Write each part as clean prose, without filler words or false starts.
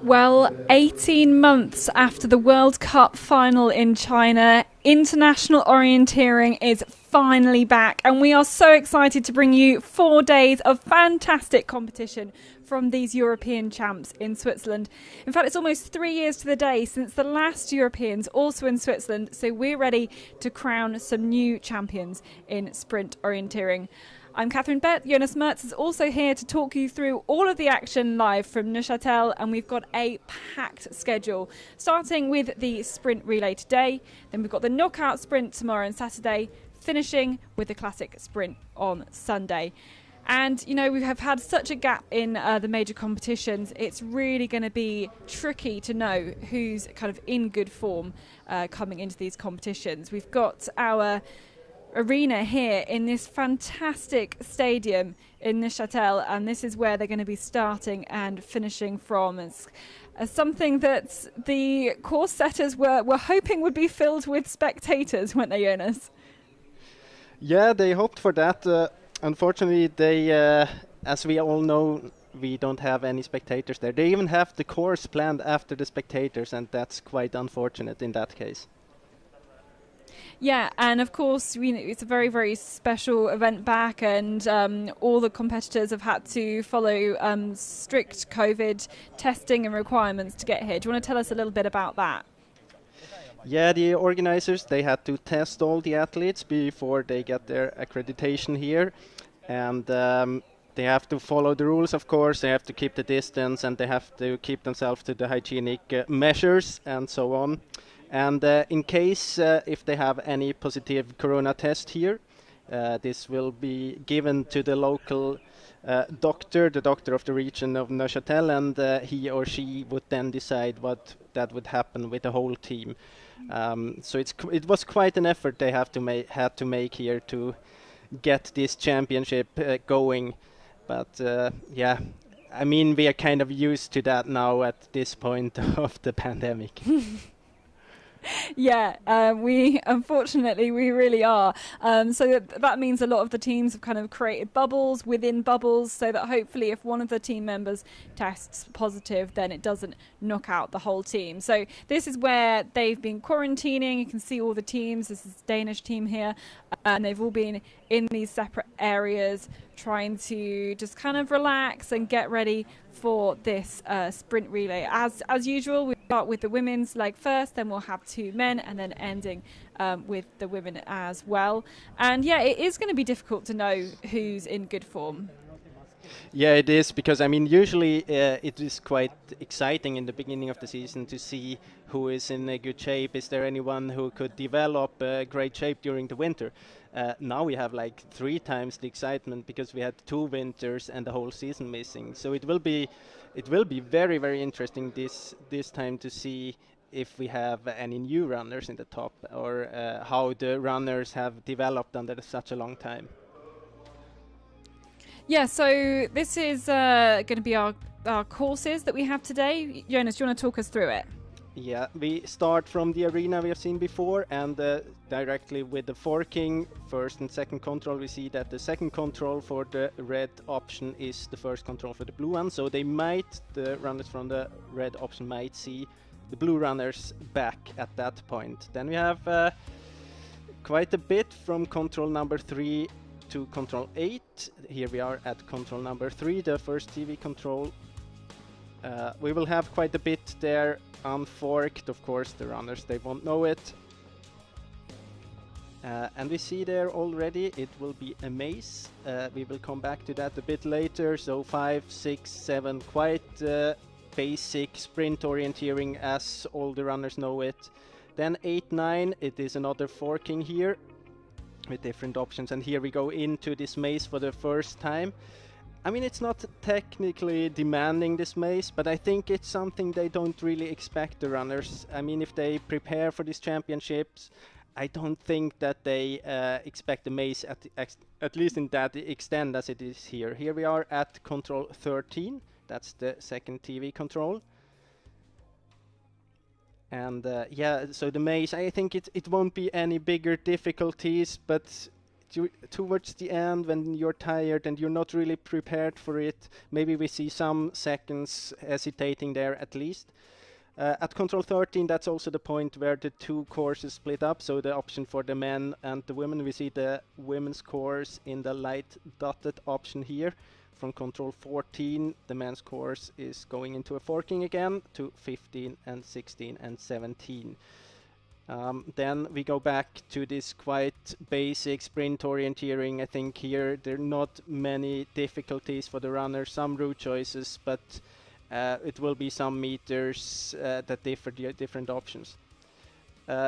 Well, 18 months after the World Cup final in China, International Orienteering is finally back, and we are so excited to bring you 4 days of fantastic competition from these European champs in Switzerland. In fact, it's almost 3 years to the day since the last Europeans, also in Switzerland, so we're ready to crown some new champions in sprint orienteering. I'm Catherine Bett. Jonas Mertz is also here to talk you through all of the action live from Neuchâtel, and we've got a packed schedule, starting with the sprint relay today. Then we've got the knockout sprint tomorrow and Saturday, finishing with the classic sprint on Sunday. And, you know, we have had such a gap in the major competitions. It's really going to be tricky to know who's kind of in good form coming into these competitions. We've got our arena here in this fantastic stadium in Neuchâtel, and this is where they're going to be starting and finishing from. It's something that the course setters were hoping would be filled with spectators, weren't they, Jonas? Yeah, they hoped for that. Unfortunately, they, as we all know, we don't have any spectators there. They even have the course planned after the spectators, and that's quite unfortunate in that case. Yeah, and of course, you know, it's a very, very special event back, and all the competitors have had to follow strict COVID testing and requirements to get here. Do you want to tell us a little bit about that? Yeah, the organizers, they had to test all the athletes before they get their accreditation here, and they have to follow the rules, of course. They have to keep the distance, and they have to keep themselves to the hygienic measures and so on. And in case if they have any positive corona test here, this will be given to the local doctor, the doctor of the region of Neuchâtel, and he or she would then decide what that would happen with the whole team. So it was quite an effort they had to make here to get this championship going. But yeah, I mean, we are kind of used to that now at this point of the pandemic. Yeah, we unfortunately we really are. So that means a lot of the teams have kind of created bubbles within bubbles, so that hopefully if one of the team members tests positive, then it doesn't knock out the whole team. So this is where they've been quarantining. You can see all the teams. This is the Danish team here, and they've all been in these separate areas trying to just kind of relax and get ready for this sprint relay. As usual, we start with the women's leg first, then we'll have 2 men, and then ending with the women as well. And yeah, it is going to be difficult to know who's in good form. Yeah, it is, because I mean, usually it is quite exciting in the beginning of the season to see who is in a good shape. Is there anyone who could develop great shape during the winter? Now we have like 3 times the excitement because we had 2 winters and the whole season missing. So it will be very, very interesting this time to see if we have any new runners in the top, or how the runners have developed under such a long time. Yeah, so this is going to be our courses that we have today. Jonas, do you want to talk us through it? Yeah, we start from the arena we have seen before, and directly with the forking, first and second control. We see that the second control for the red option is the first control for the blue one, so the runners from the red option might see the blue runners back at that point. Then we have quite a bit from control number 3 to control 8. Here we are at control number 3, the first TV control. We will have quite a bit there unforked. Of course, the runners, they won't know it. And we see there already it will be a maze. We will come back to that a bit later. So 5, 6, 7, quite basic sprint orienteering as all the runners know it. Then 8, 9, it is another forking here with different options, and here we go into this maze for the first time. I mean, it's not technically demanding, this maze, but I think it's something they don't really expect, the runners. I mean, if they prepare for these championships, I don't think that they expect the maze at least in that extent as it is here. Here we are at control 13, that's the second TV control. And yeah, so the maze, I think it won't be any bigger difficulties, but towards the end when you're tired and you're not really prepared for it, maybe we see some seconds hesitating there at least. At control 13, that's also the point where the two courses split up, so the option for the men and the women. We see the women's course in the light dotted option here. From control 14, the men's course is going into a forking again to 15 and 16 and 17. Then we go back to this quite basic sprint orienteering. I think here there are not many difficulties for the runners, some route choices, but it will be some meters that differ the different options.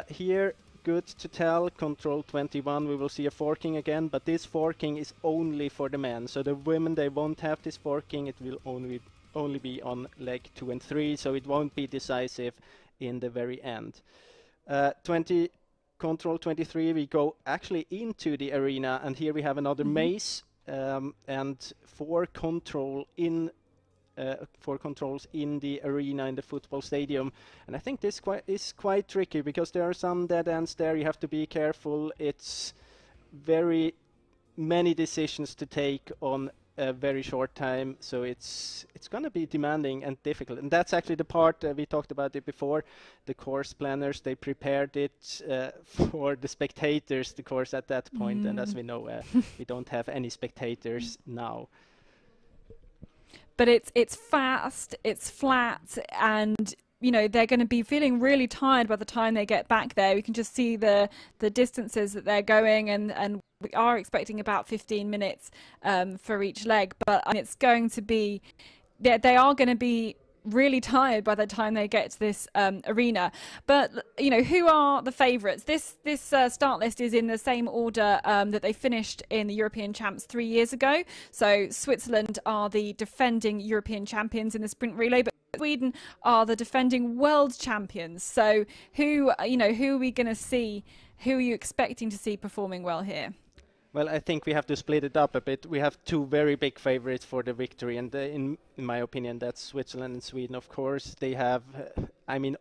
Here, good to tell, control 21, we will see a forking again, but this forking is only for the men. So the women, they won't have this forking, it will only be on leg 2 and 3, so it won't be decisive in the very end. Control 23, we go actually into the arena, and here we have another maze, and four controls in the arena in the football stadium, and I think this is quite tricky because there are some dead ends there. You have to be careful. It's very many decisions to take on a very short time, so it's going to be demanding and difficult. And that's actually the part we talked about it before. The course planners, they prepared it for the spectators, the course at that point, and as we know, we don't have any spectators now. But it's fast, it's flat, and you know they're going to be feeling really tired by the time they get back there. We can just see the distances that they're going, and we are expecting about 15 minutes for each leg. But it's going to be, they are going to be really tired by the time they get to this arena. But you know, who are the favourites? This start list is in the same order that they finished in the European Champs 3 years ago. So Switzerland are the defending European champions in the sprint relay, but Sweden are the defending world champions. So who are we going to see? Who are you expecting to see performing well here? Well, I think we have to split it up a bit. We have two very big favorites for the victory, and in my opinion, that's Switzerland and Sweden. Of course, they have,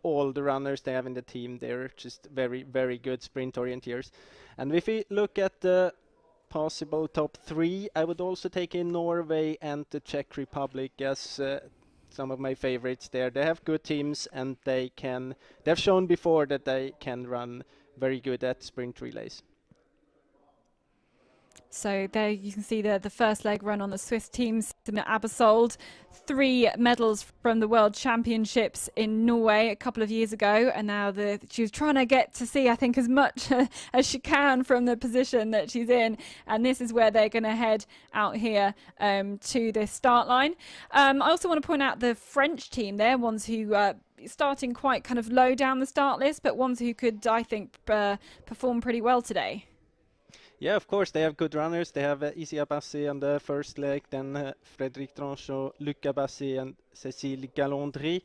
all the runners they have in the team, they're just very, very good sprint orienteers. And if we look at the possible top three, I would also take in Norway and the Czech Republic as some of my favorites there. They have good teams, and they've shown before that they can run very good at sprint relays. So there you can see the first leg run on the Swiss team. Abersold, 3 medals from the World Championships in Norway a couple of years ago, and now she was trying to get to see, I think, as much as she can from the position that she's in, and this is where they're going to head out here to this start line. I also want to point out the French team there, ones who starting quite kind of low down the start list, but ones who could, I think, perform pretty well today. Yeah, of course, they have good runners. They have Isia Bassi on the first leg, then Frédéric Tranchot, Luc Abassi and Cécile Gallandry.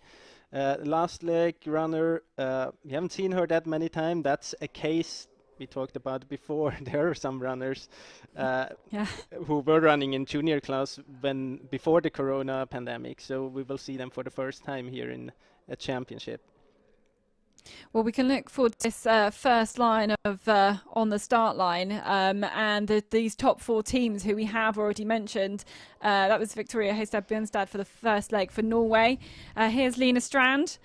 Last leg runner, we haven't seen her that many times. That's a case we talked about before. There are some runners who were running in junior class before the corona pandemic, so we will see them for the first time here in a championship. Well, we can look forward to this first line of on the start line, and these top 4 teams who we have already mentioned. That was Victoria Hestad Bjørnstad for the first leg for Norway. Here's Lena Strand,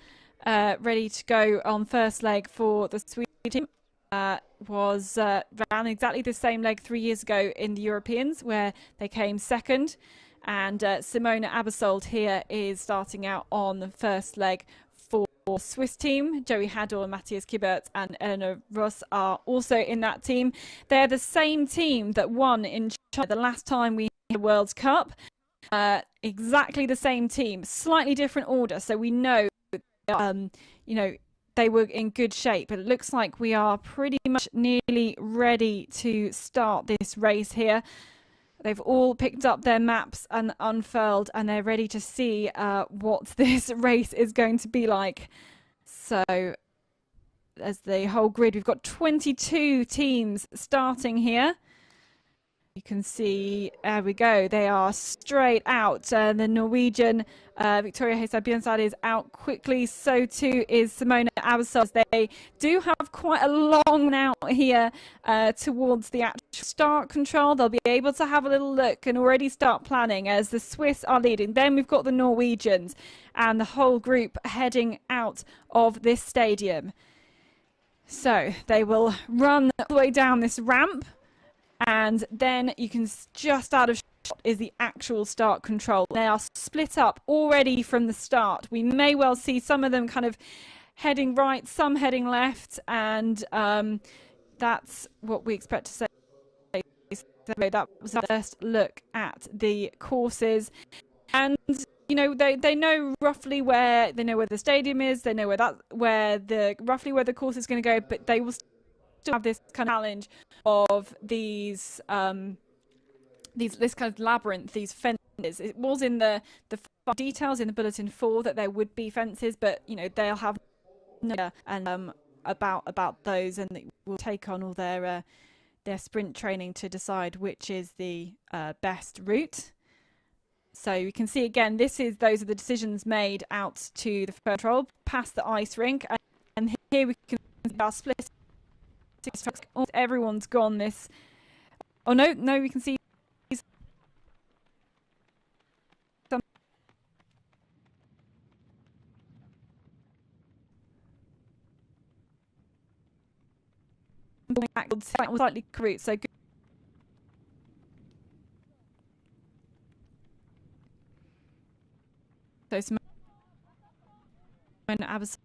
ready to go on first leg for the Swedish team. Ran exactly the same leg 3 years ago in the Europeans, where they came second. And Simona Abersold here is starting out on the first leg for Swiss team. Joey Hador, Matthias Kibert and Eleanor Ross are also in that team. They're the same team that won in China the last time we had the World Cup. Exactly the same team, slightly different order. So we know, they were in good shape. But it looks like we are pretty much nearly ready to start this race here. They've all picked up their maps and unfurled, and they're ready to see what this race is going to be like. So, as the whole grid, we've got 22 teams starting here. You can see, there we go, they are straight out. The Norwegian Victoria Hestad Bjørnstad is out quickly, so too is Simona Abbasov. They do have quite a long out here towards the actual start control. They'll be able to have a little look and already start planning as the Swiss are leading. Then we've got the Norwegians and the whole group heading out of this stadium. So they will run all the way down this ramp. And then you can just out of shot is the actual start control. They are split up already from the start. We may well see some of them kind of heading right, some heading left, and that's what we expect to say. That was our first look at the courses. And you know, they know roughly where the stadium is, they know roughly where the course is going to go, but they will still have this kind of challenge of these this kind of labyrinth, these fences. It was in the details in the bulletin 4 that there would be fences, but you know they'll have no and about those, and they will take on all their sprint training to decide which is the best route. So you can see again, those are the decisions made out to the control past the ice rink, and here we can see our split. Everyone's gone this. Oh no, we can see some slightly route. So good. So some absolutely.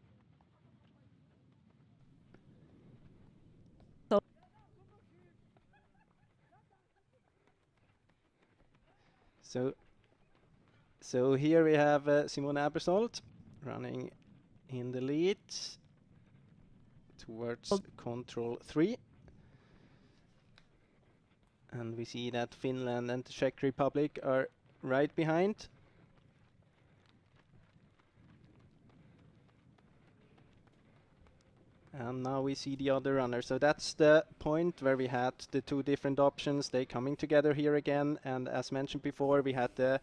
So here we have Simone Abersold running in the lead towards control 3. And we see that Finland and the Czech Republic are right behind. And now we see the other runner. So that's the point where we had the two different options. They coming together here again. And as mentioned before, we had the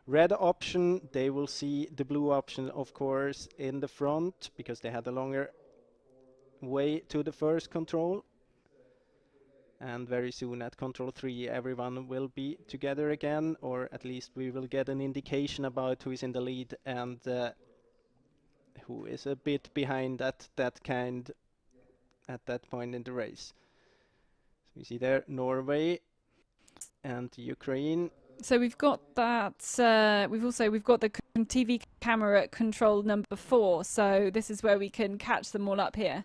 red option. They will see the blue option, of course, in the front because they had a longer way to the first control. And very soon at control 3, everyone will be together again, or at least we will get an indication about who is in the lead and who is a bit behind at that point in the race. So we see there Norway and Ukraine. So we've got that. We've got the TV camera at control number 4. So this is where we can catch them all up here.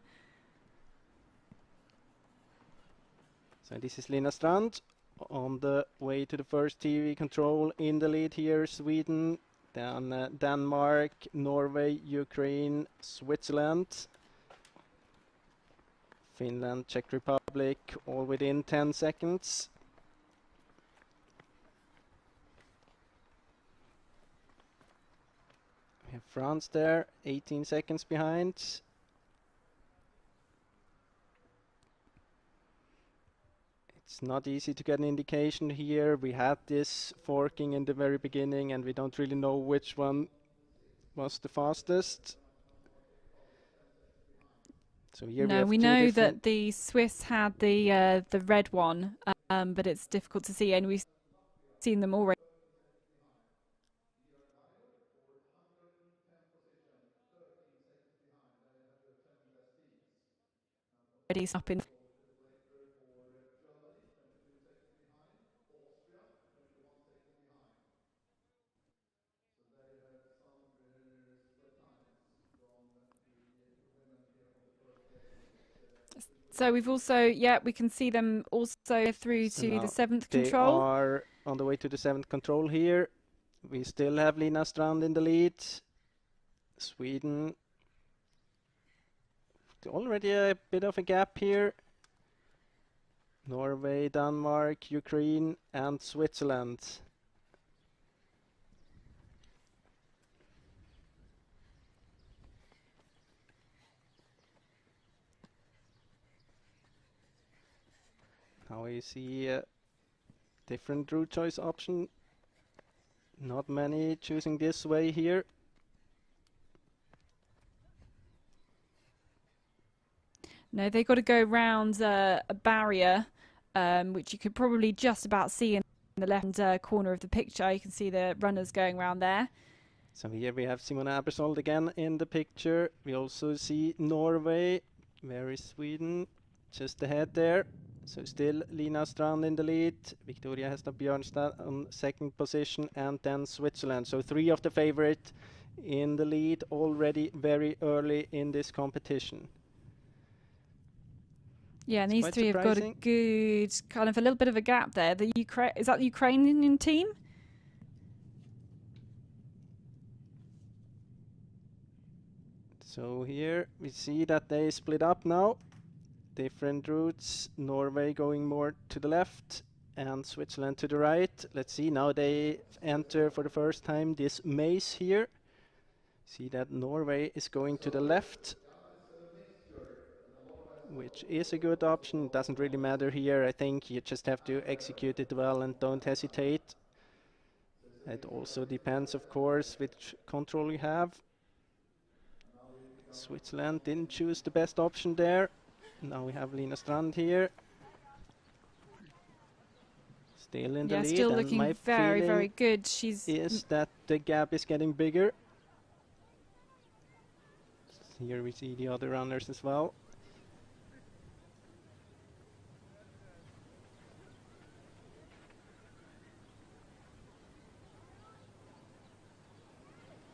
So this is Lina Strand on the way to the first TV control. In the lead here, Sweden, then Denmark, Norway, Ukraine, Switzerland, Finland, Czech Republic, all within 10 seconds. We have France there, 18 seconds behind. It's not easy to get an indication here. We had this forking in the very beginning and we don't really know which one was the fastest. So here we know that the Swiss had the red one, but it's difficult to see, and we've seen them already up in. So we've also, we can see them also through to the 7th control. They are on the way to the 7th control here. We still have Lina Strand in the lead. Sweden. Already a bit of a gap here. Norway, Denmark, Ukraine and Switzerland. Now we see Different route choice option. Not many choosing this way here. No, they've got to go around a barrier, which you could probably just about see in the left corner of the picture. You can see the runners going around there. So here we have Simone Abersold again in the picture. We also see Norway. Where is Sweden? Just ahead there. So still Lina Strand in the lead, Victoria Hestad Björnstad on second position, and then Switzerland. So 3 of the favorite in the lead already very early in this competition. Yeah, and these 3 have got a good, kind of a little bit of a gap there. Is that the Ukrainian team? So here we see that they split up now. Different routes, Norway going more to the left and Switzerland to the right. Let's see, now they enter for the first time this maze here. See that Norway is going to the left, which is a good option. It doesn't really matter here. I think you just have to execute it well and don't hesitate. It also depends, of course, which control you have. Switzerland didn't choose the best option there. Now we have Lina Strand here. Still in the lead. Still looking very, very good. Is that the gap is getting bigger. Here we see the other runners as well.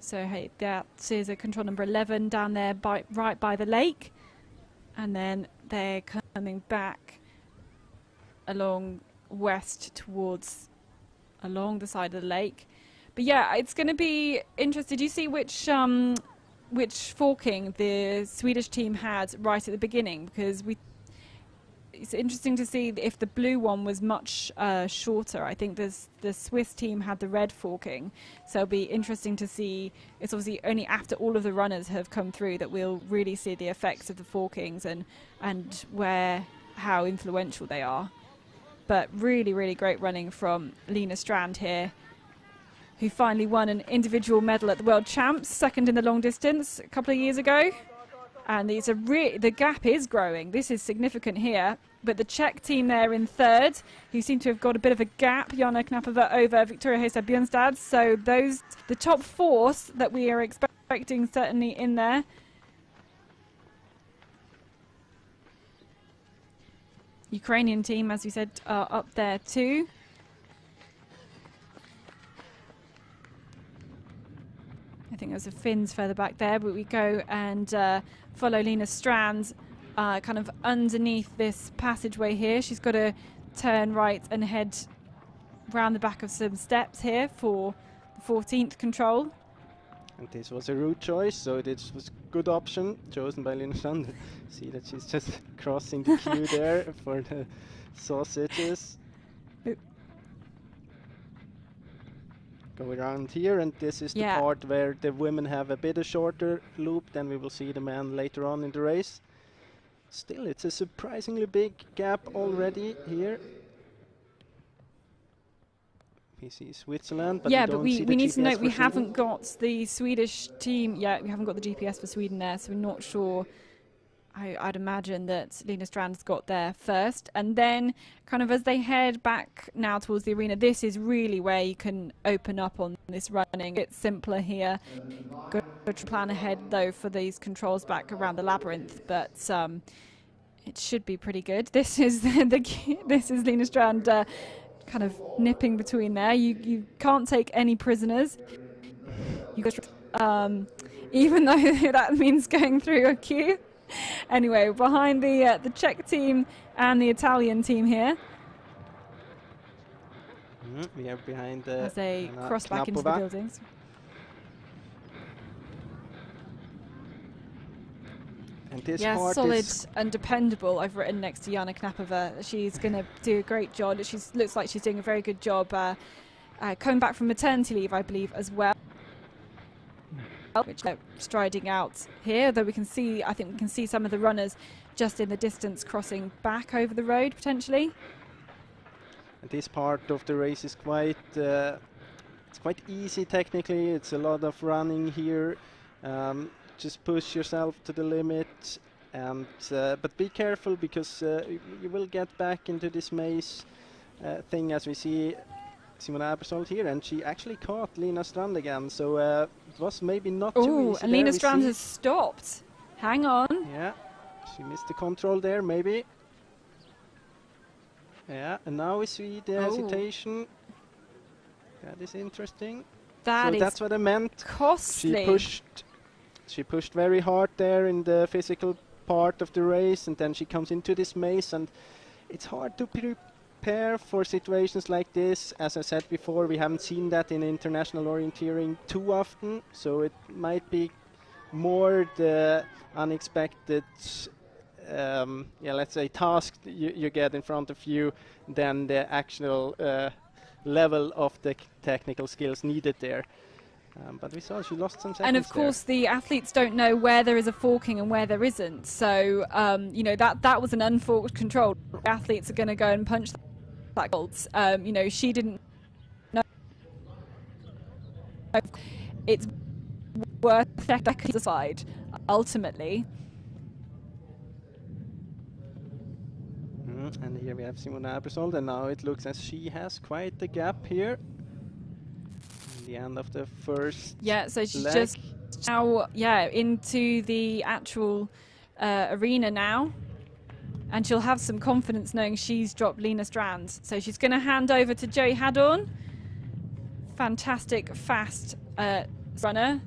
So hey, that is a control number 11 down there right by the lake. And then they're coming back along west towards along the side of the lake. But yeah, it's going to be interesting. Did you see which forking the Swedish team had right at the beginning? Because it's interesting to see if the blue one was much shorter. I think the Swiss team had the red forking, so it'll be interesting to see. It's obviously only after all of the runners have come through that we'll really see the effects of the forkings and how influential they are. But really, really great running from Lina Strand here, who finally won an individual medal at the World Champs, second in the long distance a couple of years ago. And the gap is growing. This is significant here. But the Czech team there in third, who seem to have got a bit of a gap, Jana Knapova over Victoria Hestad Björnstad. So the top 4 that we are expecting certainly in there. Ukrainian team, as we said, are up there too. I think there's a Finns further back there, but we go and follow Lina Strand kind of underneath this passageway here. She's got to turn right and head round the back of some steps here for the 14th control. And this was a route choice, so this was a good option chosen by Lina Strand. See that she's just crossing the queue there for the sausages. Go around here, and this is the part where the women have a bit of shorter loop. Then we will see the men later on in the race. Still, it's a surprisingly big gap already here. We see Switzerland, but we need to note we haven't got the Swedish team yet. We haven't got the GPS for Sweden there, so we're not sure. I'd imagine that Lina Strand's got there first, and then kind of as they head back now towards the arena, this is really where you can open up on this running. It's simpler here. Good to plan ahead though for these controls back around the labyrinth, but it should be pretty good. This is this is Lina Strand kind of nipping between there. You can't take any prisoners. Even though that means going through a queue. Anyway, behind the Czech team and the Italian team here. We are behind as they cross back into the buildings. And this part solid and dependable. I've written next to Jana Knapova. She's going to do a great job. She looks like she's doing a very good job coming back from maternity leave, I believe, as well. Which they're striding out here, though I think we can see some of the runners just in the distance crossing back over the road potentially. This part of the race is quite it's quite easy technically. It's a lot of running here. Just push yourself to the limit, and but be careful, because you will get back into this maze thing, as we see Simona Abersold here, and she actually caught Lina Strand again, so it was maybe not too easy. And Lina Strand has stopped. Hang on. Yeah, she missed the control there, maybe. Yeah, and now we see the hesitation. That is interesting. That's what I meant. Costly. She pushed very hard there in the physical part of the race, and then she comes into this maze, and it's hard to prepare for situations like this. As I said before, we haven't seen that in international orienteering too often, so it might be more the unexpected let's say task you get in front of you than the actual level of the technical skills needed there. But we saw she lost some seconds. And of course, the athletes don't know where there is a forking and where there isn't. So, you know, that was an unforked control. The athletes are going to go and punch that gold. You know, she didn't know. It's worth the side, ultimately. And here we have Simona Abersold, and now it looks as she has quite the gap here. The end of the first so she's leg. Just now into the actual arena now, and she'll have some confidence knowing she's dropped Lina Strand. So she's going to hand over to Joey Hadorn, fantastic fast runner,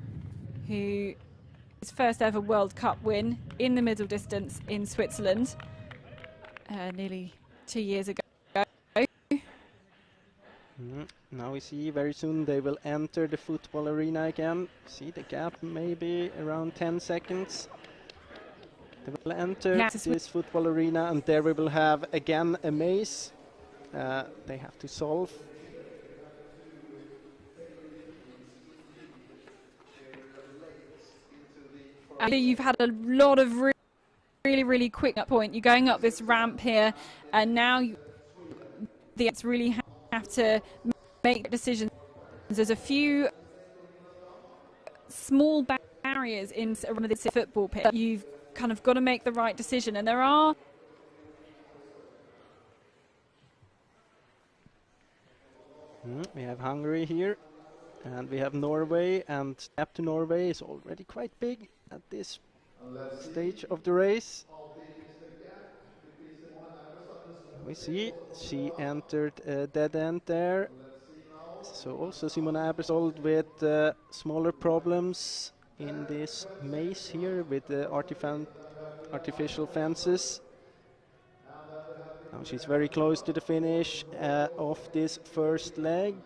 who his first ever World Cup win in the middle distance in Switzerland nearly 2 years ago. Now we see very soon they will enter the football arena again. See the gap, maybe around 10 seconds. They will enter this football arena, and there we will have again a maze they have to solve. You've had a lot of really quick point. You're going up this ramp here, and now the athletes really have to make decisions. There's a few small barriers in around this football pitch. You've kind of got to make the right decision, and there are. We have Hungary here, and we have Norway, and the gap to Norway is already quite big at this stage of the race. We see she entered a dead end there. So also Simona Abersold with smaller problems in this maze here with the artificial fences. Now she's very close to the finish of this first leg.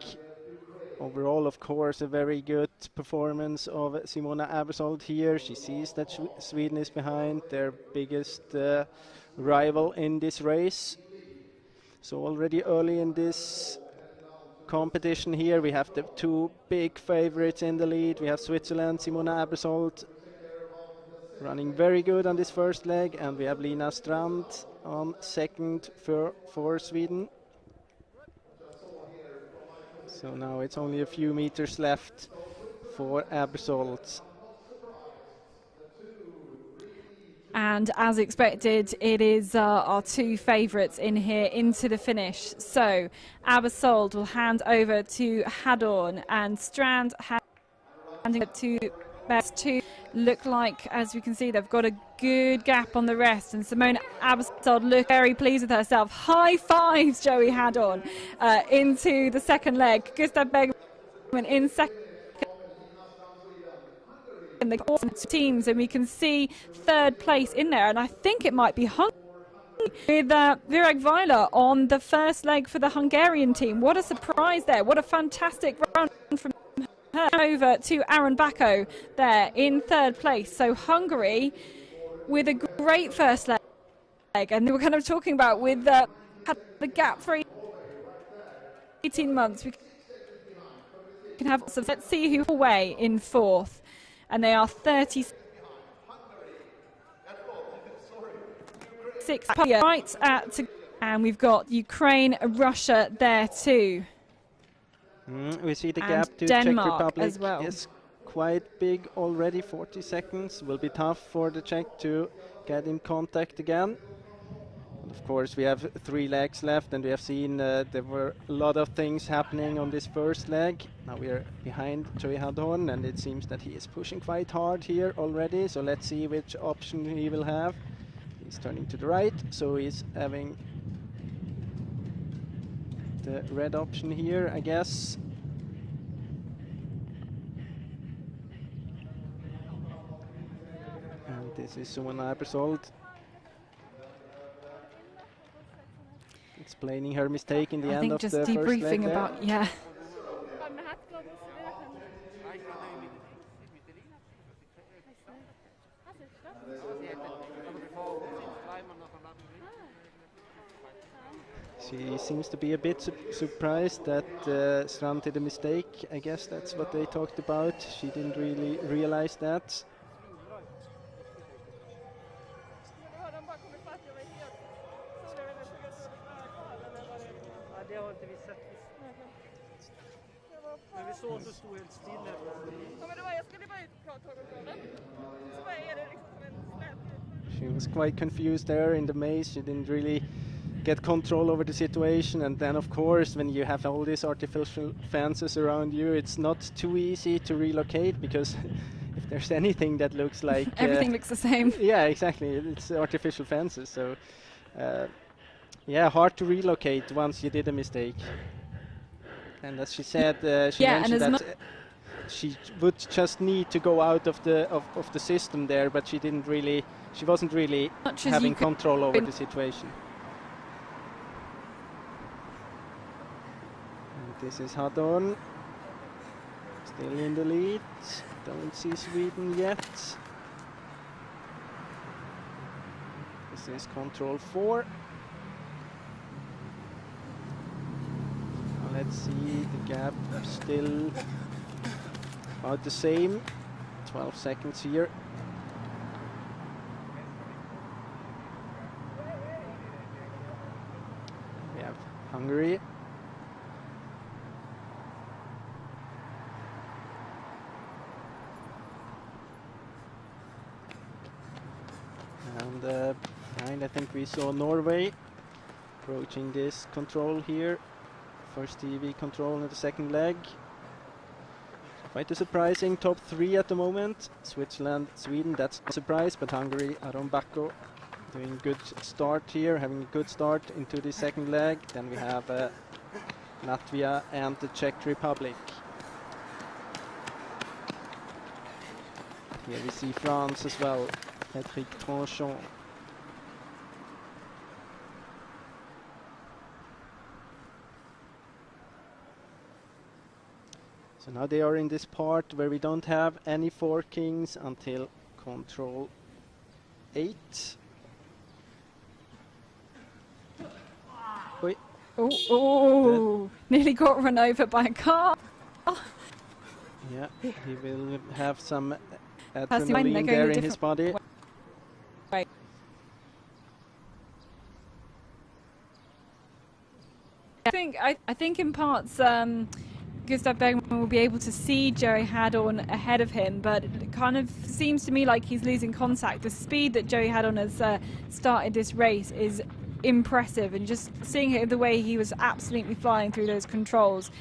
Overall, of course, a very good performance of Simona Abersold here. She sees that Sweden is behind, their biggest rival in this race. So already early in this competition here, we have the two big favorites in the lead. We have Switzerland, Simona Abersold running very good on this first leg, and we have Lina Strand on second for Sweden. So now it's only a few meters left for Abersold. And as expected, it is our two favourites in here into the finish. So Abersold will hand over to Hadorn, and Strand handing it to best two. Look like, as we can see, they've got a good gap on the rest, and Simona Abersold look very pleased with herself. High fives, Joey Hadorn, into the second leg. Gustav Bergman in second. In the teams, and we can see third place in there, and I think it might be Hungary with Virag Weiler on the first leg for the Hungarian team. What a surprise there. What a fantastic run from her. Over to Aaron Bacco there in third place. So Hungary with a great first leg, and they were kind of talking about with had the gap for 18 months. We can have some. Let's see who's away in fourth. And they are 36 right to And we've got Ukraine, Russia there too. We see the And gap to Denmark Czech Republic as well. is quite big already, 40 seconds. Will be tough for the Czech to get in contact again. And of course, we have 3 legs left, and we have seen there were a lot of things happening on this first leg. Now we are behind Joey Hadon, and it seems that he is pushing quite hard here already. So let's see which option he will have. He's turning to the right, so he's having the red option here, I guess. And this is Suman Abersold explaining her mistake in the end of the first leg. I think just debriefing about, yeah. She seems to be a bit surprised that Strand did a mistake. I guess that's what they talked about. She didn't really realize that. She was quite confused there in the maze. She didn't really get control over the situation, and then of course when you have all these artificial fences around you, it's not too easy to relocate, because if there's anything that looks like everything looks the same. Yeah, exactly, it's artificial fences, so yeah, hard to relocate once you did a mistake. And as she said, she mentioned that she would just need to go out of the system there, but she wasn't really having control over the situation. This is Hadon, still in the lead. Don't see Sweden yet. This is control 4. Now let's see, the gap still about the same. 12 seconds here. We have Hungary. And behind, I think we saw Norway approaching this control here. First TV control in the second leg. Quite a surprising top 3 at the moment. Switzerland, Sweden, that's a surprise, but Hungary, Aron Bacco doing a good start here, having a good start into the second leg. Then we have Latvia and the Czech Republic. Here we see France as well. Patrick Tranchon. So now they are in this part where we don't have any forkings until control 8. Wait. Oh, nearly got run over by a car. Yeah, he will have some adrenaline there in his body. Right. I think in parts Gustav Bergman will be able to see Joey Hadon ahead of him, but it kind of seems to me like he's losing contact. The speed that Joey Hadon has started this race is impressive, and just seeing the way he was absolutely flying through those controls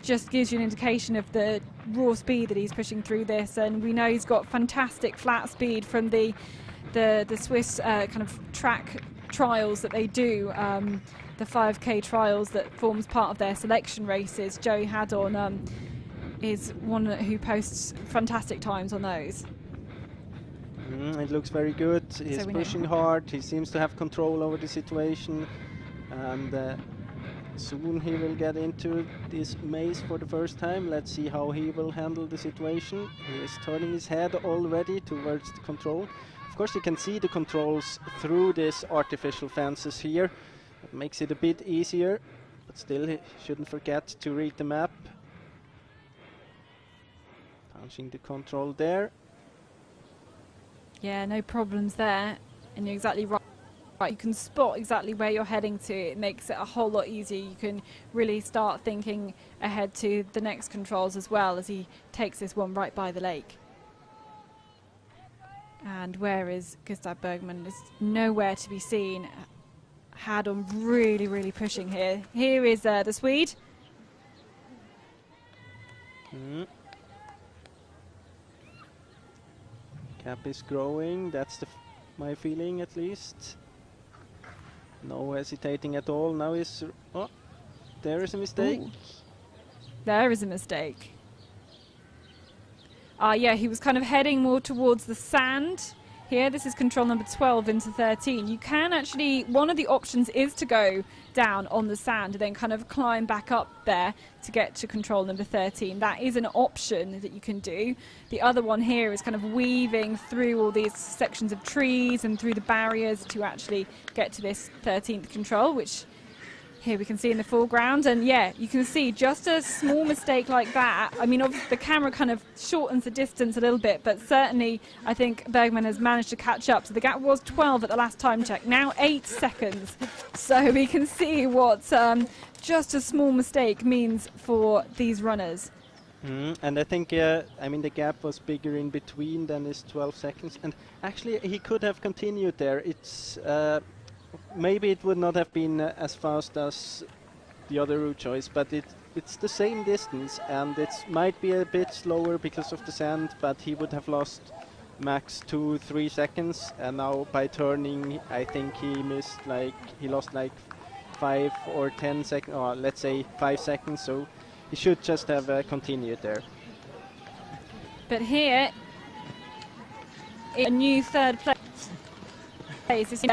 just gives you an indication of the raw speed that he's pushing through this. And we know he's got fantastic flat speed from the Swiss kind of track trials that they do, the 5k trials that forms part of their selection races. Joey Hadon is one who posts fantastic times on those. It looks very good. He's pushing hard. He seems to have control over the situation, and soon he will get into this maze for the first time. Let's see how he will handle the situation. He is turning his head already towards the control. Of course, you can see the controls through these artificial fences here. It makes it a bit easier, but still he shouldn't forget to read the map. Punching the control there. Yeah, no problems there, and you're exactly right. You can spot exactly where you're heading to. It makes it a whole lot easier. You can really start thinking ahead to the next controls as well, as he takes this one right by the lake. And where is Gustav Bergman? Is nowhere to be seen. Haddon really pushing here. Here is the Swede. Gap is growing, that's my feeling at least. No hesitating at all. Now is... Oh, there is a mistake. Ooh. There is a mistake. Yeah, he was kind of heading more towards the sand here. This is control number 12 into 13. You can actually, one of the options is to go down on the sand and then kind of climb back up there to get to control number 13. That is an option that you can do. The other one here is kind of weaving through all these sections of trees and through the barriers to actually get to this 13th control, which here we can see in the foreground. And yeah, you can see just a small mistake like that. I mean, obviously the camera kind of shortens the distance a little bit, but certainly I think Bergman has managed to catch up. So the gap was 12 at the last time check, now 8 seconds. So we can see what just a small mistake means for these runners. And I think, I mean, the gap was bigger in between than his 12 seconds. And actually, he could have continued there. It's... maybe it would not have been as fast as the other route choice, but it's the same distance, and it might be a bit slower because of the sand, but he would have lost max 2-3 seconds, and now by turning I think he lost like 5 or 10 seconds, or let's say 5 seconds, so he should just have continued there. But here a new third place.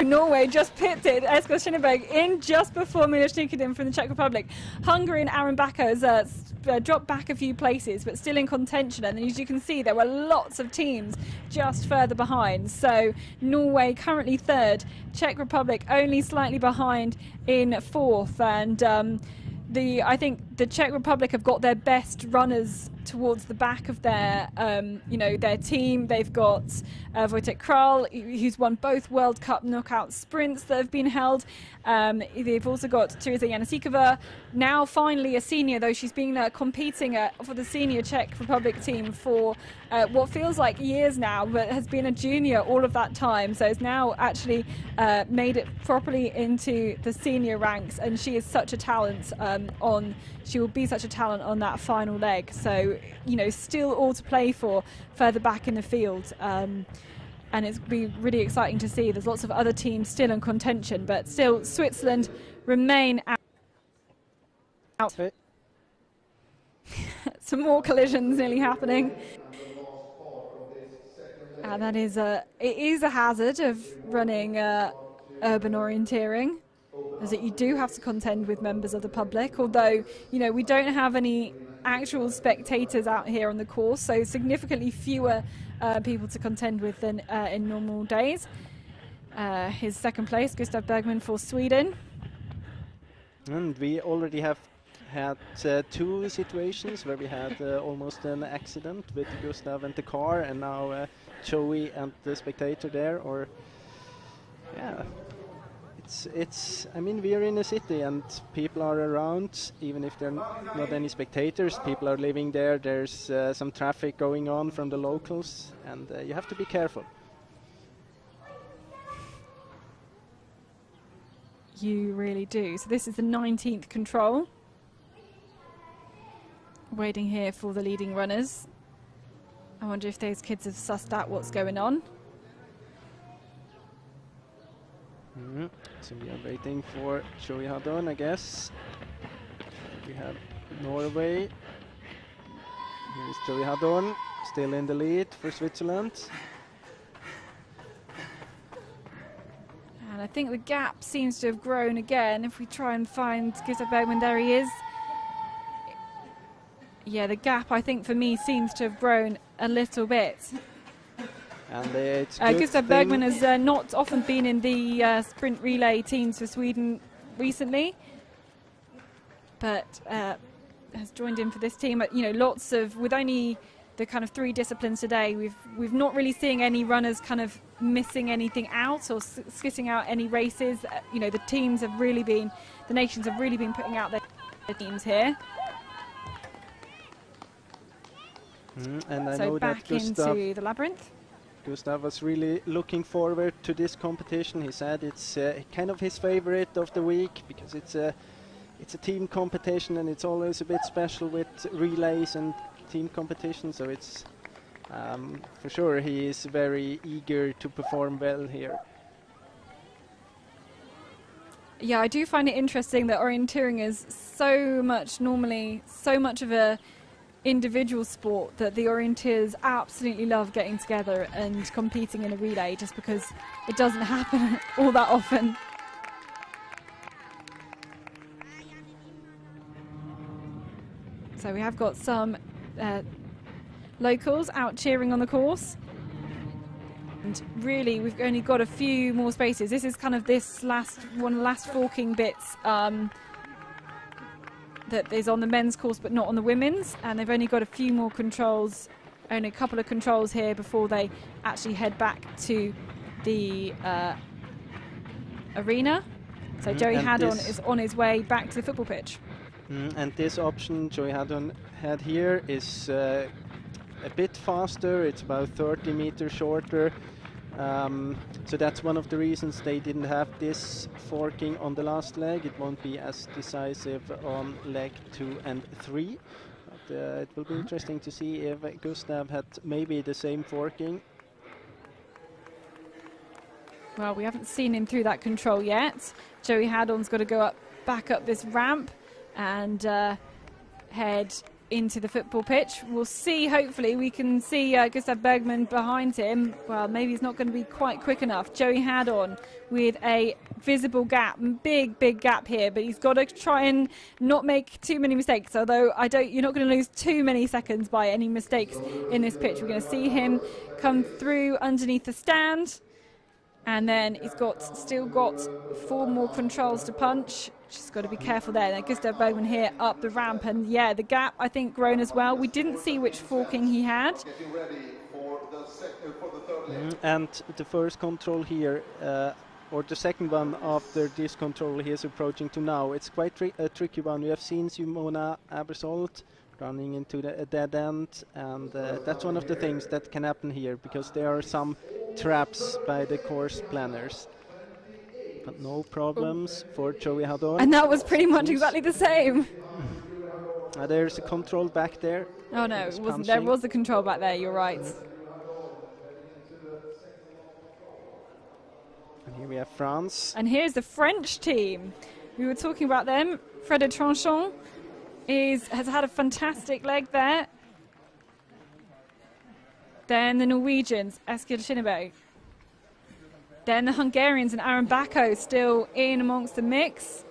Norway just pitted Esko Schinneberg in just before Milos Nikodin from the Czech Republic. Hungary and Aaron Bacco has dropped back a few places, but still in contention. And as you can see, there were lots of teams just further behind. So Norway currently third, Czech Republic only slightly behind in fourth. And I think the Czech Republic have got their best runners towards the back of their, their team. They've got Wojtek Kral, who's won both World Cup knockout sprints that have been held. They've also got Teresa Janasikova, now finally a senior, though she's been competing for the senior Czech Republic team for what feels like years now, but has been a junior all of that time. So has now actually made it properly into the senior ranks, and she is such a talent she will be such a talent on that final leg. So, still all to play for further back in the field. And it's be really exciting to see. There's lots of other teams still in contention, but still Switzerland remain out. Some more collisions nearly happening. And that is it is a hazard of running urban orienteering, is that you do have to contend with members of the public, although we don't have any actual spectators out here on the course, so significantly fewer people to contend with than in normal days. His second place, Gustav Bergman for Sweden. And we already have had 2 situations where we had almost an accident with Gustav and the car, and now Joey and the spectator there. Or yeah, I mean, we are in a city and people are around, even if there are not any spectators. People are living there. There's some traffic going on from the locals, and you have to be careful. You really do. So this is the 19th control. Waiting here for the leading runners. I wonder if those kids have sussed out what's going on. So we are waiting for Joey Haddon, I guess. We have Norway. Here is Joey Haddon, still in the lead for Switzerland. And I think the gap seems to have grown again. If we try and find Gustav Bergman, there he is. Yeah, the gap, I think, for me, seems to have grown a little bit. And it's Gustav Bergman has not often been in the sprint relay teams for Sweden recently, but has joined in for this team. Lots of, with only the kind of 3 disciplines today, we've not really seeing any runners kind of missing anything out or skitting out any races. You know, the nations have really been putting out their teams here. And I so know back that Gustav, into the labyrinth. Gustav was really looking forward to this competition. He said it's kind of his favorite of the week because it's a team competition, and it's always a bit special with relays and team competition. So it's for sure he is very eager to perform well here. Yeah, I do find it interesting that orienteering is so much of a individual sport that the orienteers absolutely love getting together and competing in a relay, just because it doesn't happen all that often. So we have got some locals out cheering on the course. And really, we've only got a few more spaces. This is kind of one of the last forking bits that is on the men's course but not on the women's, and they've only got a few more controls, only a couple of controls here before they actually head back to the arena. So Joey Haddon is on his way back to the football pitch. And this option Joey Haddon had here is a bit faster. It's about 30 meters shorter. So that's one of the reasons they didn't have this forking on the last leg. It won't be as decisive on leg 2 and 3. But it will be interesting to see if Gustav had maybe the same forking. Well, we haven't seen him through that control yet. Joey Haddon's got to go back up this ramp and head into the football pitch. We'll see, hopefully we can see Gustav Bergman behind him. Well, maybe he's not going to be quite quick enough. Joey Haddon with a visible gap, big gap here, but he's got to try and not make too many mistakes, although you're not going to lose too many seconds by any mistakes in this pitch. We're going to see him come through underneath the stand, and then he's still got 4 more controls to punch. Just got to be careful there. Then Gustav Bergman here up the ramp, and yeah, the gap I think grown as well. We didn't see which forking he had. And the first control here, or the second one after this control he is approaching to now, it's quite a tricky one. We have seen Simona Abersold running into a dead end, and that's one of the things that can happen here, because there are some traps by the course planners. But no problems for Joey Haddon. And that was pretty much exactly the same. There's a control back there. Oh no, it wasn't. There was a control back there, you're right. And here we have France. And here's the French team. We were talking about them. Frédéric Tranchon has had a fantastic leg there. Then the Norwegians, Eskil Shinneberg. Then the Hungarians and Aaron Bako still in amongst the mix.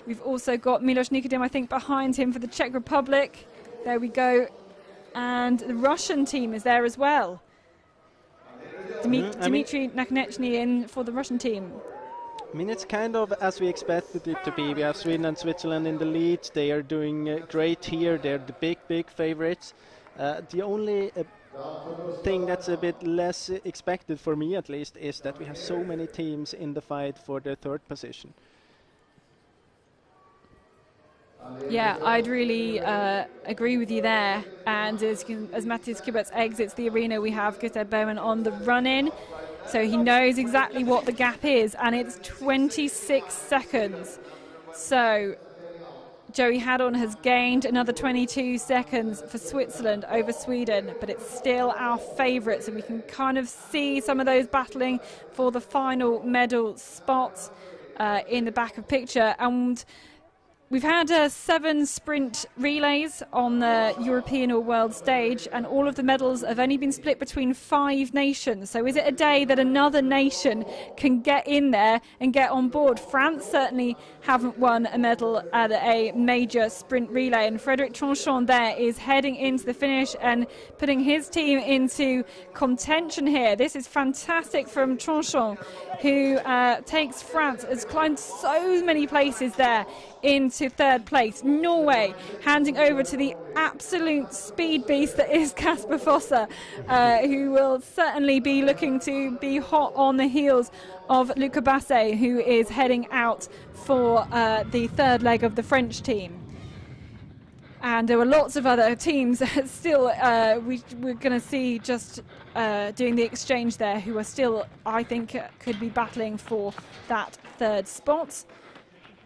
We've also got Milos Nikodem, I think, behind him for the Czech Republic. There we go. And the Russian team is there as well. Dmitry Nakhnechny in for the Russian team. I mean, it's kind of as we expected it to be. We have Sweden and Switzerland in the lead. They are doing great here. They're the big favorites. The only thing that's a bit less expected, for me at least, is that we have so many teams in the fight for the 3rd position. Yeah, I'd really agree with you there. And as Matthias Kiberts exits the arena, we have Gustav Bergman on the run-in. So he knows exactly what the gap is, and it's 26 seconds. So Joey Haddon has gained another 22 seconds for Switzerland over Sweden, but it's still our favourites, and we can kind of see some of those battling for the final medal spots in the back of picture. And we've had 7 sprint relays on the European or world stage, and all of the medals have only been split between 5 nations. So is it a day that another nation can get in there and get on board? France certainly haven't won a medal at a major sprint relay, and Frédéric Tranchon there is heading into the finish and putting his team into contention here. This is fantastic from Tranchon, who takes France, has climbed so many places there into to third place. Norway handing over to the absolute speed beast that is Kasper Fosser, who will certainly be looking to be hot on the heels of Luca Basset, who is heading out for the third leg of the French team. And there were lots of other teams still we're going to see just doing the exchange there, who are still, I think, could be battling for that third spot.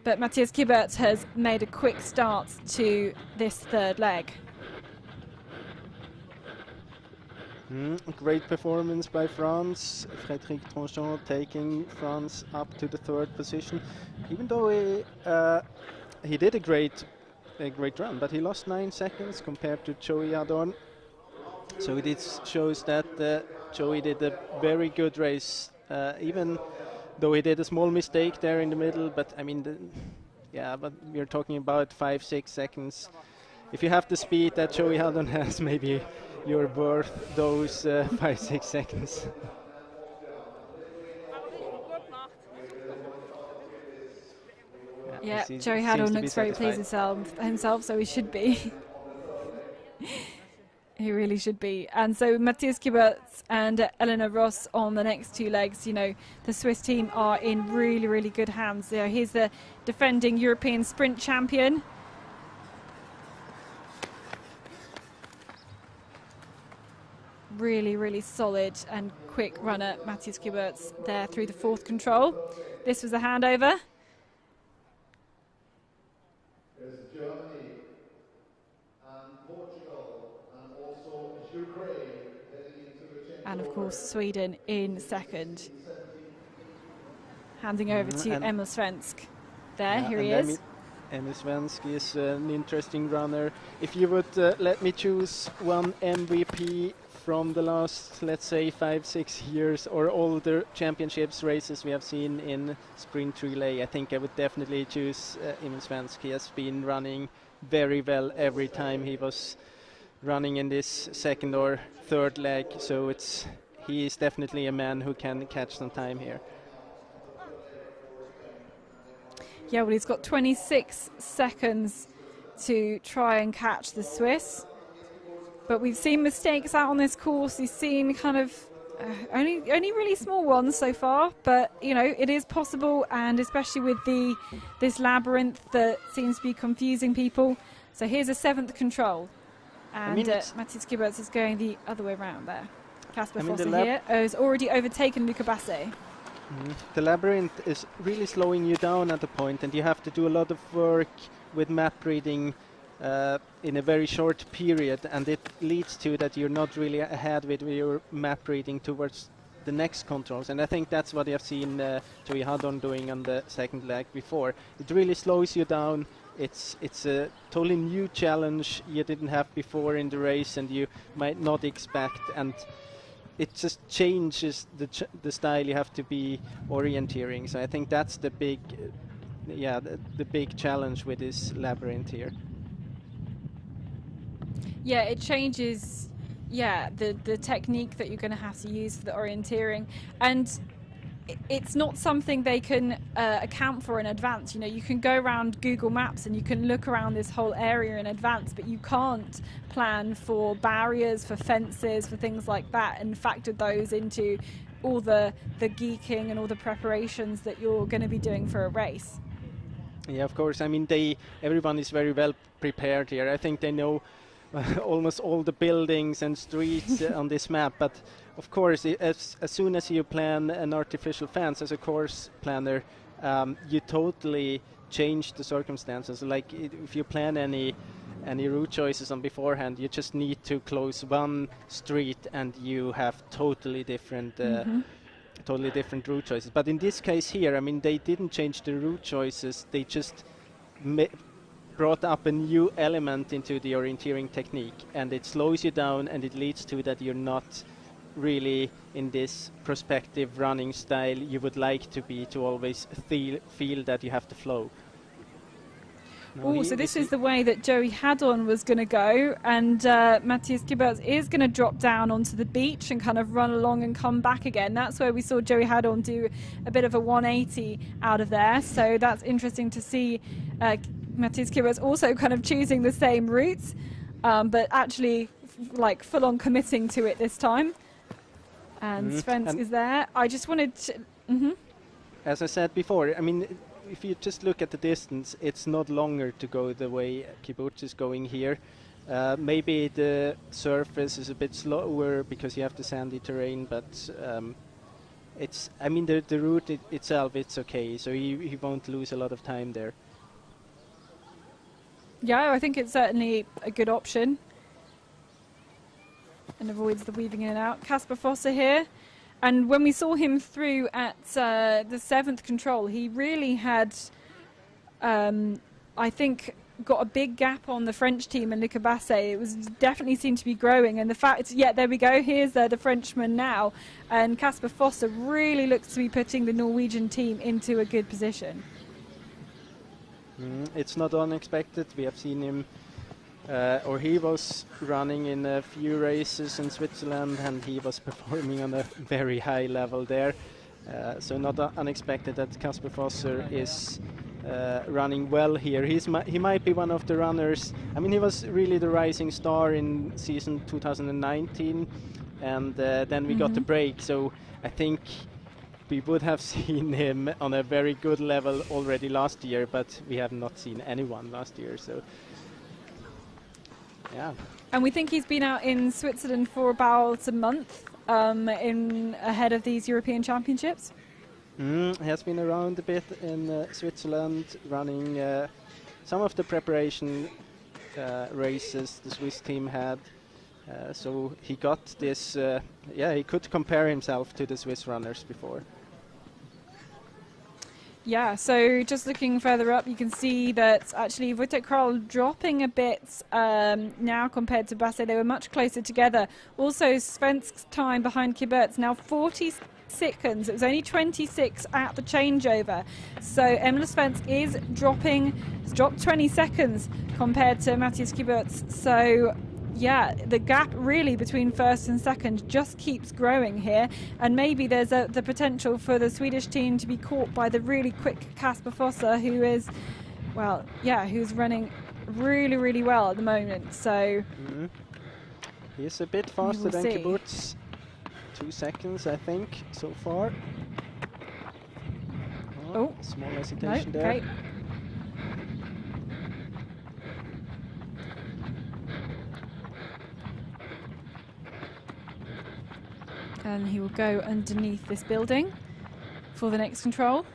But Matthias Kibert has made a quick start to this third leg. Great performance by France. Frédéric Tranchant taking France up to the third position. Even though he did a great run, but he lost 9 seconds compared to Joey Hadon. So it shows that Joey did a very good race, even though he did a small mistake there in the middle. But I mean, but we're talking about 5-6 seconds. If you have the speed that Joey Hadon has, maybe you're worth those 5-6 seconds. Yeah, Joey Hadon looks very pleased himself, so he should be. He really should be. And so Matthias Kibert and Elena Ross on the next two legs. You know, the Swiss team are in really, really good hands. Here's the defending European sprint champion. Really, really solid and quick runner, Matthias Kibert, there through the fourth control. This was a handover. There's Germany and Portugal and also Ukraine heading into the championship. And of course Sweden in second. Handing over to Emil Svensk. Here he is. Emil Svensk is an interesting runner. If you would let me choose one MVP from the last, let's say, 5-6 years, or all the championships races we have seen in sprint relay, I think I would definitely choose Emil Svensk. He has been running very well every time he was running in this second or third leg, so he is definitely a man who can catch some time here. Yeah, well, he's got 26 seconds to try and catch the Swiss. But we've seen mistakes out on this course. We've seen kind of only really small ones so far. But, you know, it is possible, and especially with this labyrinth that seems to be confusing people. So here's a seventh control. And Matthias Kibert is going the other way around there. Kasper Fosser here has already overtaken Luca Basset. The labyrinth is really slowing you down at a point, and you have to do a lot of work with map reading in a very short period, and it leads to that you're not really ahead with your map reading towards the next controls. And I think that's what you have seen Joey Hadon doing on the second leg before. It really slows you down. It's a totally new challenge you didn't have before in the race, and you might not expect, and it just changes the style you have to be orienteering. So I think that's the big the big challenge with this labyrinth here. Yeah, it changes the technique that you're going to have to use for the orienteering, and it's not something they can account for in advance. You know, you can go around Google Maps and you can look around this whole area in advance, but you can't plan for barriers, for fences, for things like that, and factor those into all the geeking and all the preparations that you're going to be doing for a race. Yeah, of course. I mean, everyone is very well prepared here. I think they know almost all the buildings and streets on this map, but of course as soon as you plan an artificial fence as a course planner, you totally change the circumstances. Like if you plan any route choices on beforehand, you just need to close one street and you have totally different route choices. But in this case here, I mean, they didn't change the route choices, they just brought up a new element into the orienteering technique, and it slows you down, and it leads to that you're not really in this prospective running style you would like to be, to always feel that you have to flow. Oh, so this is the way that Joey Hadon was going to go, and Matthias Kibert is going to drop down onto the beach and kind of run along and come back again. That's where we saw Joey Hadon do a bit of a 180 out of there, so that's interesting to see Matthias Kibert's also kind of choosing the same routes, but actually like full on committing to it this time. And Svensk is there. I just wanted to... As I said before, I mean, if you just look at the distance, it's not longer to go the way Kiburts is going here. Maybe the surface is a bit slower because you have the sandy terrain, but it's, I mean, the route itself, it's okay, so he won't lose a lot of time there. Yeah, I think it's certainly a good option and avoids the weaving in and out. Kasper Fosse here, and when we saw him through at the 7th control, he really had, I think, got a big gap on the French team and Luca Basset. It was definitely seemed to be growing, and the fact, yeah, there we go, here's the Frenchman now, and Kasper Fosse really looks to be putting the Norwegian team into a good position. It's not unexpected. We have seen him, or he was running in a few races in Switzerland, and he was performing on a very high level there. So not unexpected that Kasper Fosse is running well here. He might be one of the runners. I mean, he was really the rising star in season 2019, and then we got the break. So I think we would have seen him on a very good level already last year, but we have not seen anyone last year. So yeah. And we think he's been out in Switzerland for about a month ahead of these European Championships. He has been around a bit in Switzerland, running some of the preparation races the Swiss team had. So he got this, he could compare himself to the Swiss runners before. Yeah, so just looking further up, you can see that actually Wojtek Kral dropping a bit now compared to Basset. They were much closer together. Also, Svensk's time behind Kibert's now 40 seconds. It was only 26 at the changeover. So Emil Svensk is dropping. It's dropped 20 seconds compared to Matthias Kibert's. So yeah, the gap really between first and second just keeps growing here, and maybe there's the potential for the Swedish team to be caught by the really quick Kasper Fosse, who is, well, yeah, who's running really, really well at the moment. So he's a bit faster than Kiburt's. 2 seconds, I think, so far. Oh, small hesitation there. Okay. And he will go underneath this building for the next control.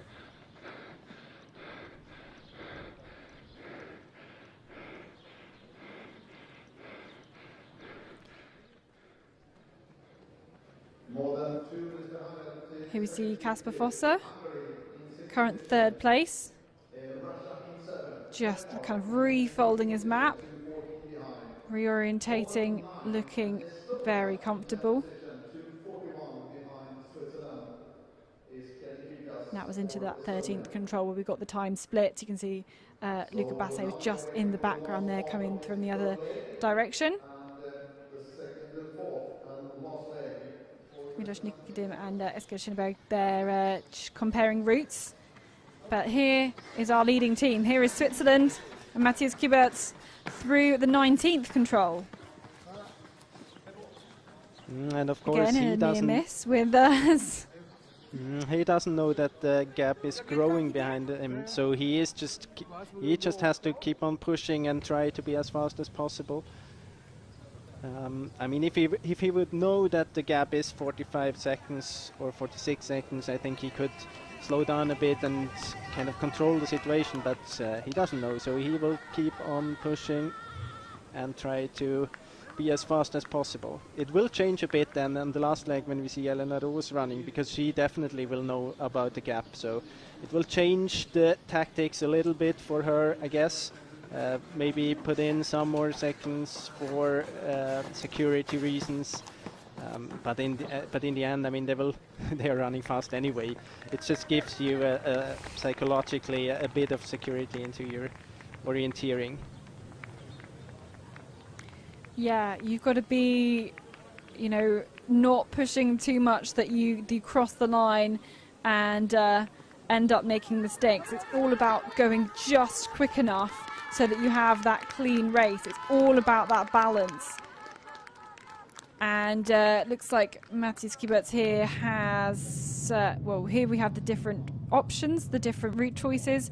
Here we see Kasper Fosse, current 3rd place, just kind of refolding his map, reorientating, looking very comfortable. That was into that 13th control where we got the time split. You can see Luca Basset was just in the background there, coming from the other direction. Milos Nikodym and Esker Schinneberg, they're comparing routes. But here is our leading team. Here is Switzerland and Matthias Kibert through the 19th control. And of course, again, he doesn't miss with us. He doesn't know that the gap is growing behind him, so he just has to keep on pushing and try to be as fast as possible. I mean, if he would know that the gap is 45 seconds or 46 seconds, I think he could slow down a bit and kind of control the situation, but he doesn't know, so he will keep on pushing and try to be as fast as possible. It will change a bit then on the last leg when we see Elena Roos running, because she definitely will know about the gap, so it will change the tactics a little bit for her, I guess. Maybe put in some more seconds for security reasons, but in the end, I mean, they are running fast anyway. It just gives you psychologically a bit of security into your orienteering. Yeah, you've got to be, not pushing too much that you cross the line and end up making mistakes. It's all about going just quick enough so that you have that clean race. It's all about that balance. And looks like Matthias Kiberts here has, well, here we have the different options, the different route choices.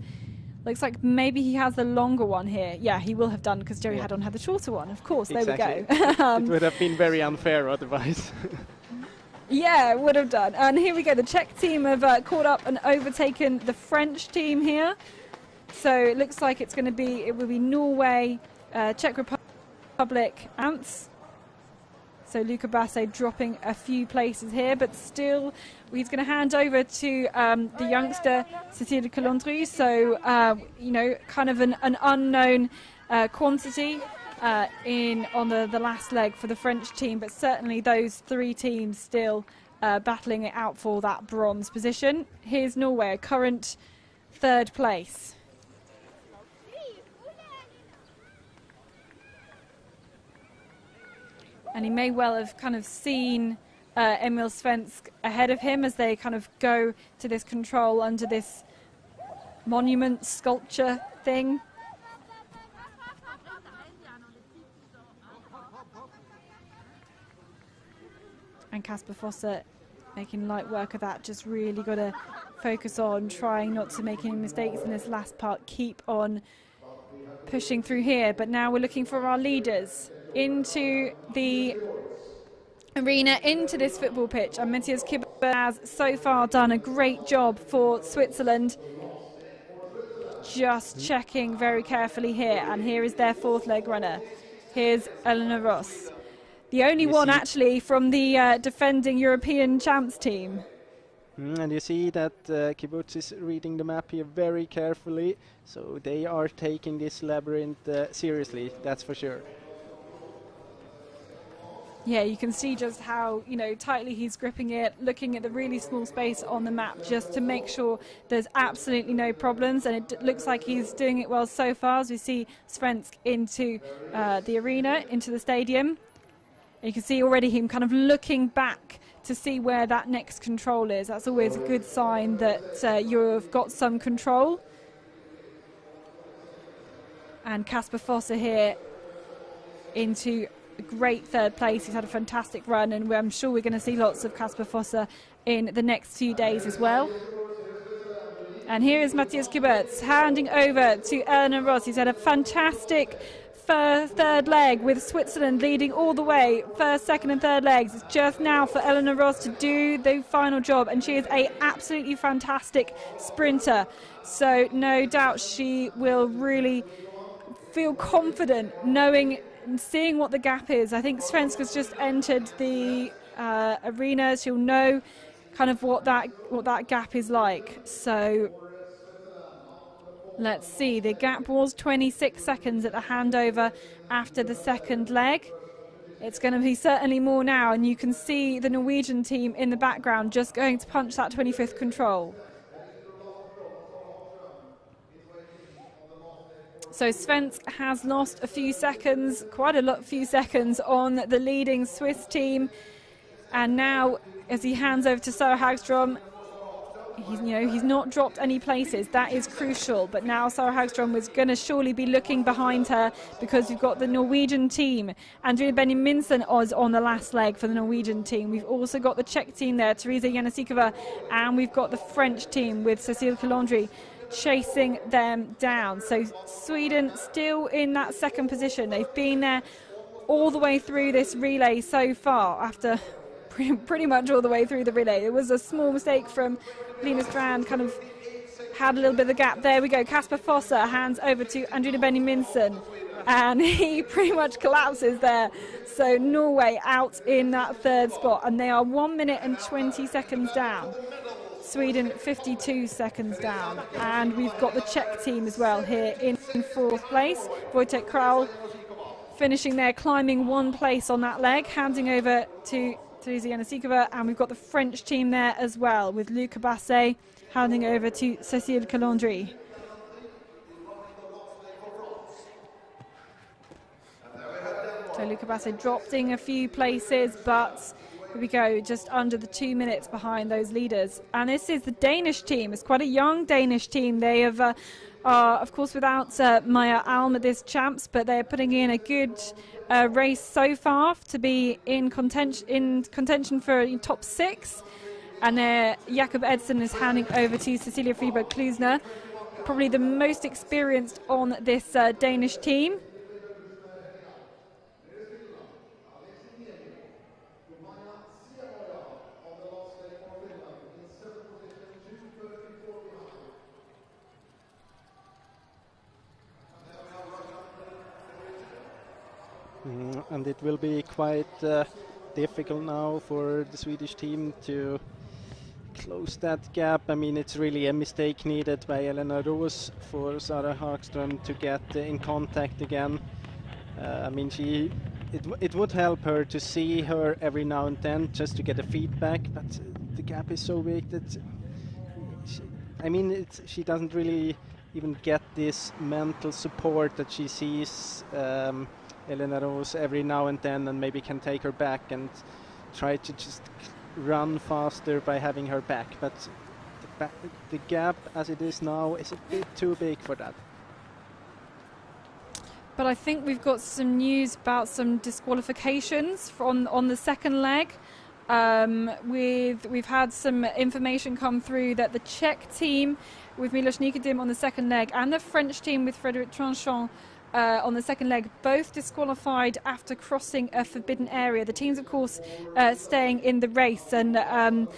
Looks like maybe he has the longer one here. Yeah, he will have done, because Joey Haddon had the shorter one. Of course, exactly. There we go. It would have been very unfair otherwise. Yeah, it would have done. And here we go. The Czech team have caught up and overtaken the French team here. So it looks like it will be Norway, Czech Republic, Ants. So Luca Basse dropping a few places here, but still he's going to hand over to the youngster Cécile Calandry. So, you know, kind of an unknown quantity on the last leg for the French team, but certainly those three teams still battling it out for that bronze position. Here's Norway, current third place. And he may well have kind of seen Emil Svensk ahead of him as they kind of go to this control under this monument sculpture thing. And Kasper Fosse making light work of that, just really got to focus on trying not to make any mistakes in this last part, keep on pushing through here. But now we're looking for our leaders into the arena, into this football pitch, and Matthias Kiberts has so far done a great job for Switzerland. Just checking very carefully here, and here is their fourth leg runner. Here's Eleanor Ross, the only one actually from the defending European champs team. And you see that Kiberts is reading the map here very carefully, so they are taking this labyrinth seriously, that's for sure. Yeah, you can see just how, you know, tightly he's gripping it, looking at the really small space on the map just to make sure there's absolutely no problems. And it looks like he's doing it well so far as we see Svensk into the arena, into the stadium. And you can see already him kind of looking back to see where that next control is. That's always a good sign that you've got some control. And Kasper Fosse here into a great third place. He's had a fantastic run, and I'm sure we're going to see lots of Kasper Fosse in the next few days as well. And here is Matthias Kiberts handing over to Eleanor Ross. He's had a fantastic third leg with Switzerland leading all the way. First, second and third legs. It's just now for Eleanor Ross to do the final job, and she is an absolutely fantastic sprinter. So no doubt she will really feel confident knowing and seeing what the gap is. I think Svensk has just entered the arena. She'll know kind of what that gap is like. So let's see. The gap was 26 seconds at the handover after the second leg. It's going to be certainly more now, and you can see the Norwegian team in the background just going to punch that 25th control. So Svensk has lost a few seconds, quite a few seconds on the leading Swiss team. And now, as he hands over to Sarah Hagström, he's not dropped any places. That is crucial. But now Sarah Hagström was going to surely be looking behind her, because we've got the Norwegian team. Andrina Benny-Minsen is on the last leg for the Norwegian team. We've also got the Czech team there, Teresa Janasikova, and we've got the French team with Cécile Calandry chasing them down. So Sweden still in that second position. They've been there all the way through this relay so far, after pretty much all the way through the relay. It was a small mistake from Lina Strand, kind of had a little bit of a gap. There we go. Kasper Fosse hands over to Andrina Benny-Minsen, and he pretty much collapses there. So Norway out in that third spot, and they are 1 minute and 20 seconds down. Sweden 52 seconds down. And we've got the Czech team as well here in fourth place. Wojtek Kral finishing there, climbing one place on that leg, handing over to Teresa Janasikova. And we've got the French team there as well, with Luca Basse handing over to Cécile Calandry. So Luca Basse dropping a few places, but here we go, just under the 2 minutes behind those leaders. And this is the Danish team. It's quite a young Danish team. They have are, of course, without Maya Alm at this champs, but they're putting in a good race so far to be in contention for top 6. And Jakob Edson is handing over to Cecilia Friberg-Klusner, probably the most experienced on this Danish team. And it will be quite difficult now for the Swedish team to close that gap. I mean, it's really a mistake needed by Elena Roos for Sara Hagström to get in contact again. I mean, it would help her to see her every now and then just to get a feedback, but the gap is so big that she doesn't really even get this mental support that she sees Elena Roos every now and then, and maybe can take her back and try to just run faster by having her back. But the gap as it is now is a bit too big for that. But I think we've got some news about some disqualifications on the second leg. We've had some information come through that the Czech team with Milos Nikodim on the second leg and the French team with Frédéric Tranchant on the second leg, both disqualified after crossing a forbidden area. The teams, of course, staying in the race, and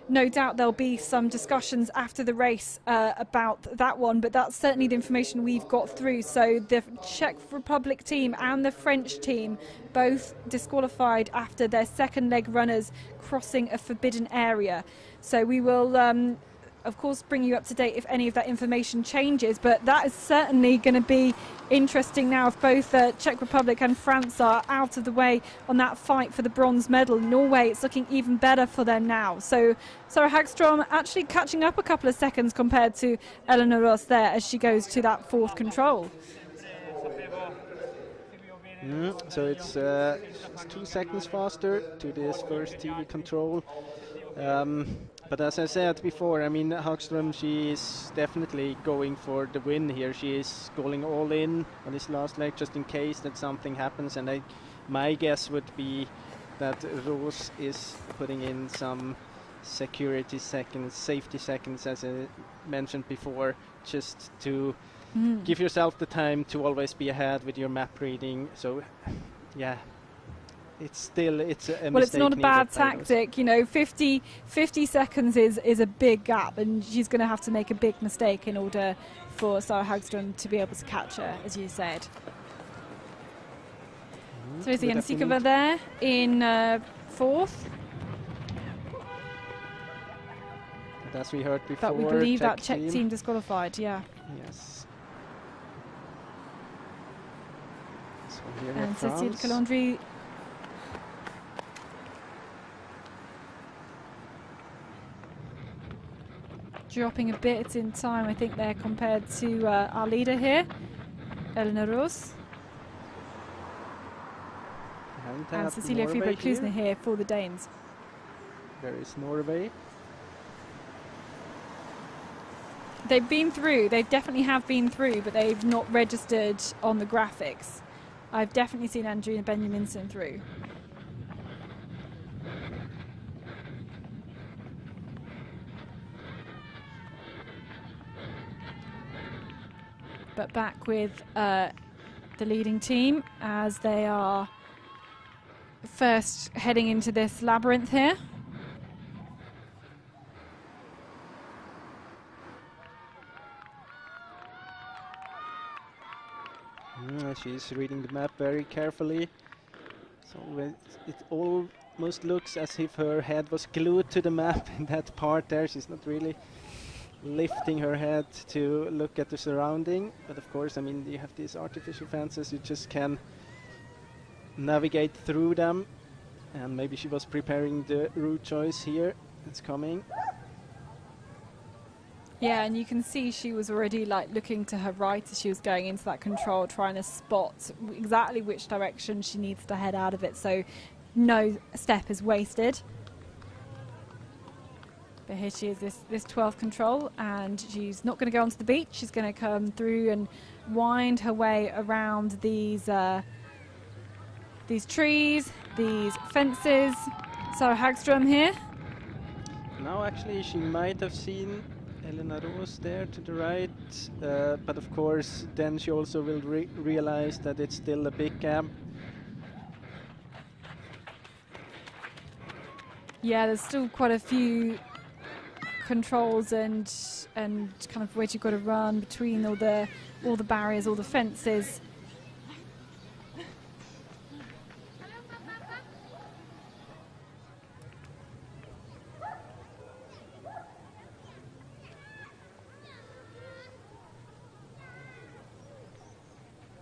no doubt there'll be some discussions after the race about that one, but that's certainly the information we've got through. So the Czech Republic team and the French team both disqualified after their second leg runners crossing a forbidden area. So we will of course bring you up to date if any of that information changes, but that is certainly going to be interesting now if both Czech Republic and France are out of the way on that fight for the bronze medal. Norway, it's looking even better for them now. So Sara Hagström actually catching up a couple of seconds compared to Elena Roos there as she goes to that fourth control. So it's 2 seconds faster to this first TV control. But as I said before, I mean, Hagström, she is definitely going for the win here. She is going all in on this last leg just in case that something happens. And my guess would be that Roos is putting in some security seconds, safety seconds, as I mentioned before, just to give yourself the time to always be ahead with your map reading. So, yeah. It's a mistake. Well, it's not a bad tactic, you know. 50 seconds is a big gap, and she's going to have to make a big mistake in order for Sara Hagström to be able to catch her, as you said. So is Janicikova there in fourth? But as we heard before, that we believe that Czech team disqualified, yeah. Yes. And Cécile Calandry dropping a bit in time, I think, there compared to our leader here, Elena Roos. And Cecilia Friberg-Klusner here for the Danes. There is Norway. They've been through, they definitely have been through, but they've not registered on the graphics. I've definitely seen Andrina Benjaminsen through. But back with the leading team as they are first heading into this labyrinth here. She's reading the map very carefully. So it almost looks as if her head was glued to the map in that part there. She's not really lifting her head to look at the surrounding, but of course, I mean, you have these artificial fences, you just can navigate through them, and maybe she was preparing the route choice here. It's coming. Yeah, and you can see she was already like looking to her right as she was going into that control, trying to spot exactly which direction she needs to head out of it, so no step is wasted. But here she is, this 12th control, and she's not going to go onto the beach. She's going to come through and wind her way around these trees, these fences. Sarah Hagström here. Now actually she might have seen Elena Rose there to the right, but of course then she also will realize that it's still a big gap. Yeah, there's still quite a few controls and kind of where you've got to run between all the barriers, all the fences.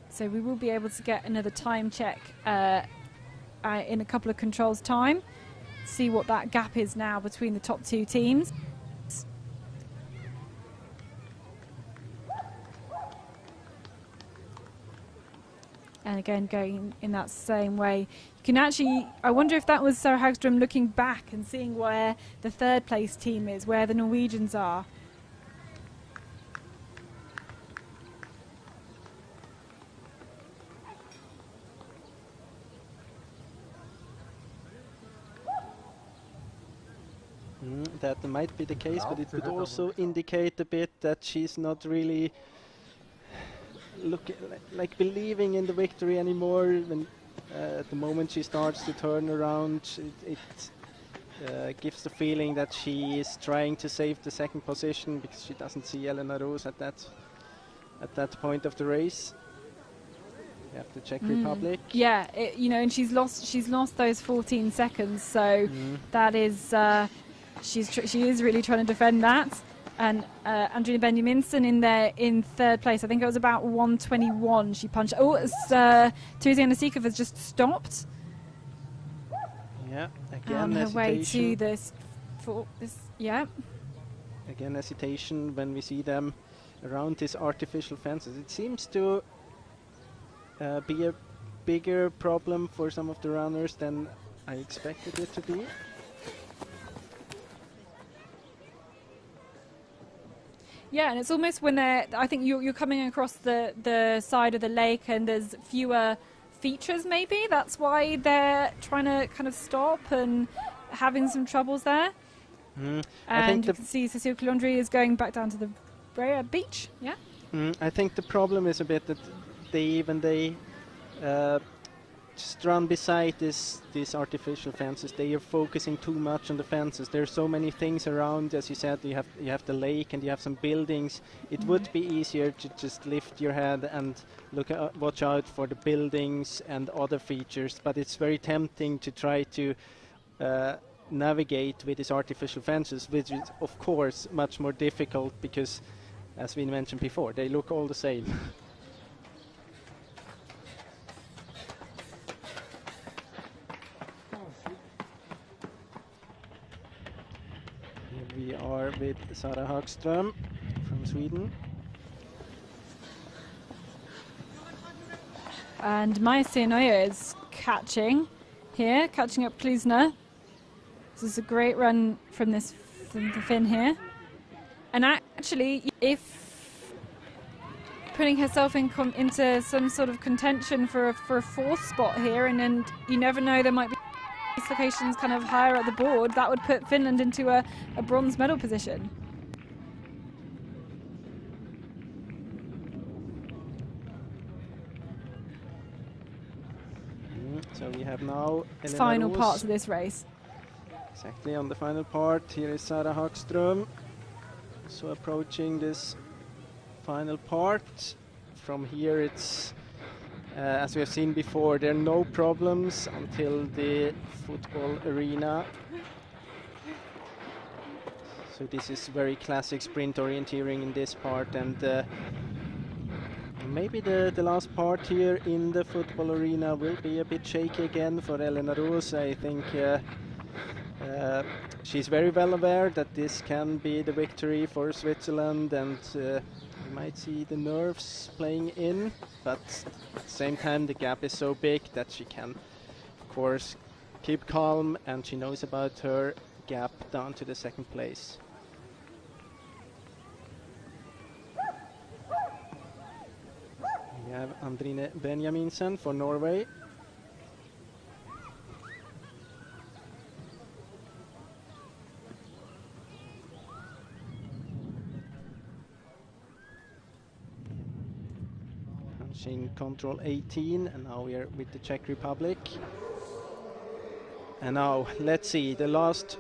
So we will be able to get another time check in a couple of controls' time. See what that gap is now between the top two teams. And again, going in that same way. You can actually, I wonder if that was Sarah Hagström looking back and seeing where the third place team is, where the Norwegians are. That might be the case, but it would also indicate a bit that she's not really like believing in the victory anymore. When at the moment she starts to turn around, it gives the feeling that she is trying to save the second position because she doesn't see Elena Rose at that point of the race. You have the Czech Republic. Yeah, you know, and she's lost those 14 seconds, so that is. She is really trying to defend that, and Andrina Benjaminsen in third place. I think it was about 1:21 she punched. Oh, Teresa Nasikov has just stopped. Yeah, again on her hesitation. way to this. Yeah. Again hesitation when we see them around these artificial fences. It seems to be a bigger problem for some of the runners than I expected it to be. Yeah, and it's almost when I think you're coming across the side of the lake and there's fewer features maybe. That's why they're trying to kind of stop and having some troubles there. And you can see Cécile Coulondry is going back down to the beach. Yeah. I think the problem is a bit that they just run beside these artificial fences. They are focusing too much on the fences. There's so many things around, as you said. You have the lake and you have some buildings. It would be easier to just lift your head and watch out for the buildings and other features. But it's very tempting to try to navigate with these artificial fences, which is of course much more difficult because, as we mentioned before, they look all the same. We are with Sarah Hagström from Sweden. And Maja Senoja is catching up Klusner. This is a great run from the Finn here. And actually, if putting herself into some sort of contention for a fourth spot here, and then you never know, there might be locations kind of higher at the board, that would put Finland into a bronze medal position. So we have now final parts of this race. Exactly, on the final part, here is Sarah Hagström. So approaching this final part. From here it's, as we have seen before, there are no problems until the football arena. So this is very classic sprint orienteering in this part, and maybe the last part here in the football arena will be a bit shaky again for Elena Rose. I think she's very well aware that this can be the victory for Switzerland, and you might see the nerves playing in, but at the same time the gap is so big that she can of course keep calm, and she knows about her gap down to the second place. We have Andrine Benjaminsen for Norway. In control 18, and now we are with the Czech Republic. And now let's see the last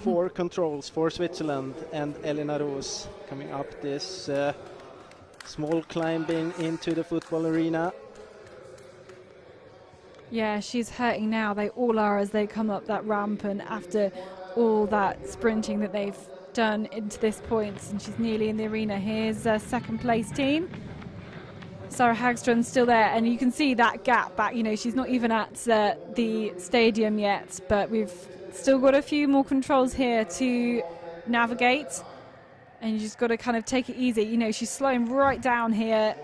4 controls for Switzerland, and Elena Roos coming up this small climbing into the football arena. Yeah, she's hurting now. They all are as they come up that ramp, and after all that sprinting that they've done into this point, and she's nearly in the arena. Here's a second place team. Sarah Hagström's still there, and you can see that gap back. You know, she's not even at the stadium yet, but we've still got a few more controls here to navigate, and you just got to kind of take it easy. You know, she's slowing right down here,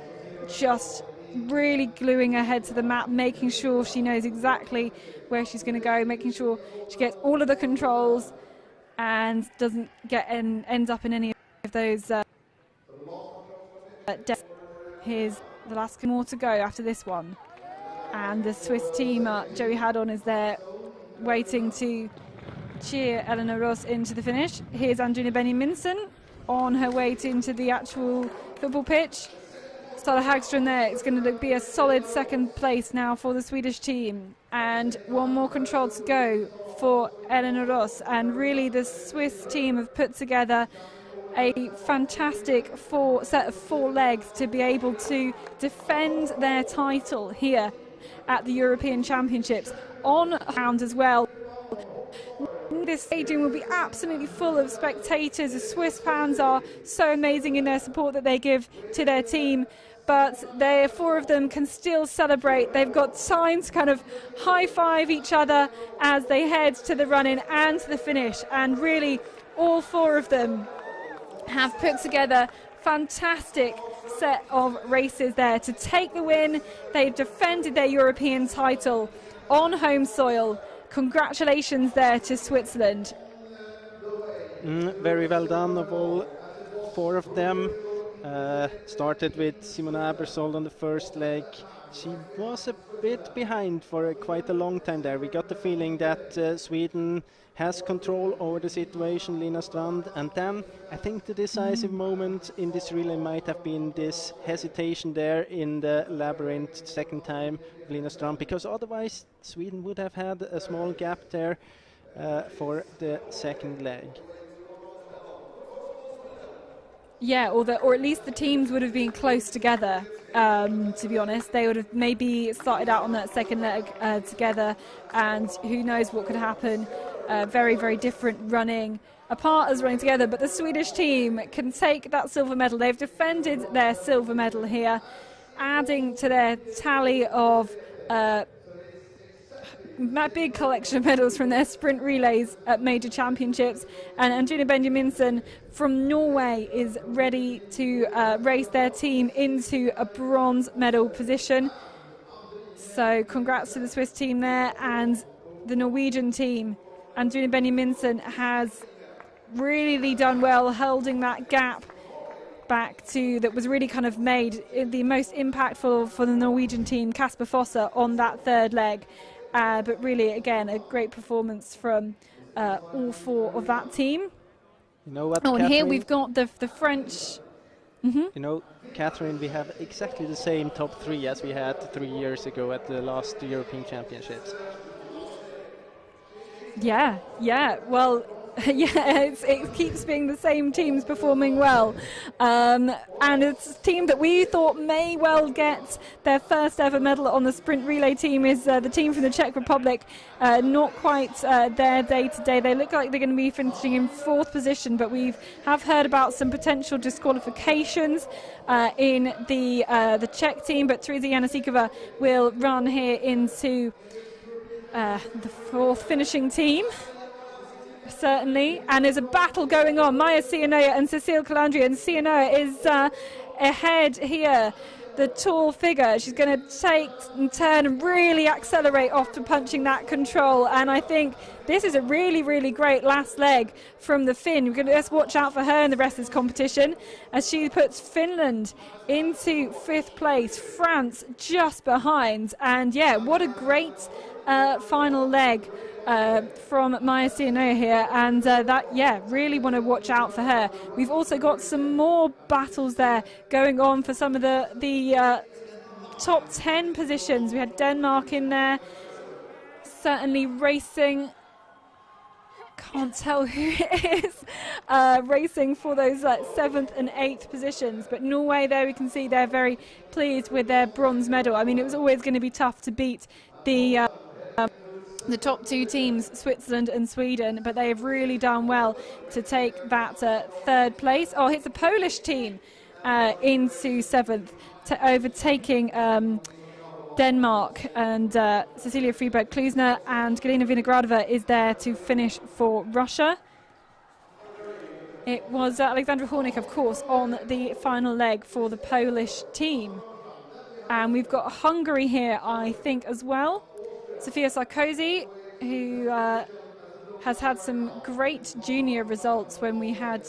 just really gluing her head to the map, making sure she knows exactly where she's going to go, making sure she gets all of the controls and doesn't ends up in any of those deaths. Here's the last more to go after this one, and the Swiss team, Joey Haddon is there waiting to cheer Elena Roos into the finish. Here's Andrine Benjaminsen on her way into the actual football pitch. Stella Hagström there. It's going to be a solid second place now for the Swedish team, and one more control to go for Elena Roos. And really the Swiss team have put together a fantastic set of 4 legs to be able to defend their title here at the European Championships on ground as well. This stadium will be absolutely full of spectators. The Swiss fans are so amazing in their support that they give to their team, but 4 of them can still celebrate. They've got time to kind of high-five each other as they head to the run-in and to the finish, and really all 4 of them have put together fantastic set of races there to take the win. They've defended their European title on home soil. Congratulations there to Switzerland. Very well done of all 4 of them. Started with Simona Aebersold on the first leg. She was a bit behind for quite a long time there. We got the feeling that Sweden has control over the situation, Lina Strand, and then I think the decisive moment in this relay might have been this hesitation there in the labyrinth second time, Lina Strand, because otherwise Sweden would have had a small gap there for the second leg. Yeah, or at least the teams would have been close together, to be honest. They would have maybe started out on that second leg together, and who knows what could happen. Very, very different running apart as running together, but the Swedish team can take that silver medal. They've defended their silver medal here, adding to their tally of big collection of medals from their sprint relays at major championships. And Andrine Benjaminsen from Norway is ready to race their team into a bronze medal position. So congrats to the Swiss team there, and the Norwegian team. Andrine Benjaminsen has really done well holding that gap back to that was really kind of made the most impactful for the Norwegian team, Kasper Fosse, on that third leg. But really, again, a great performance from all 4 of that team. You know what, and here we've got the French. You know, Catherine, we have exactly the same top 3 as we had 3 years ago at the last European Championships. Yeah. Well, yeah, it keeps being the same teams performing well. And it's a team that we thought may well get their first ever medal on the sprint relay team is the team from the Czech Republic. Not quite their day to day. They look like they're going to be finishing in 4th position, but we have heard about some potential disqualifications in the Czech team. But Teresa Janasikova will run here into the 4th finishing team. Certainly, and there's a battle going on. Maya Sianoa and Cecile Calandria, and Sianoa is ahead here the tall figure. She's going to take and turn and really accelerate off to punching that control. And I think this is a really, really great last leg from the Finn. We're going to just watch out for her in the rest of this competition as she puts Finland into 5th place, France just behind. And yeah, what a great final leg from Maya Sianoa here, and really want to watch out for her. We've also got some more battles there going on for some of the top 10 positions. We had Denmark in there, certainly racing. Can't tell who it is racing for those 7th and 8th positions, but Norway there, we can see they're very pleased with their bronze medal. I mean, it was always going to be tough to beat the top 2 teams, Switzerland and Sweden, but they have really done well to take that 3rd place. Oh, it's a Polish team into 7th, overtaking Denmark, and Cecilia Freeberg-Klusner and Galina Vinogradova is there to finish for Russia. It was Alexandra Hornik, of course, on the final leg for the Polish team. And we've got Hungary here, I think, as well. Sofia Sarkozy, who has had some great junior results when we had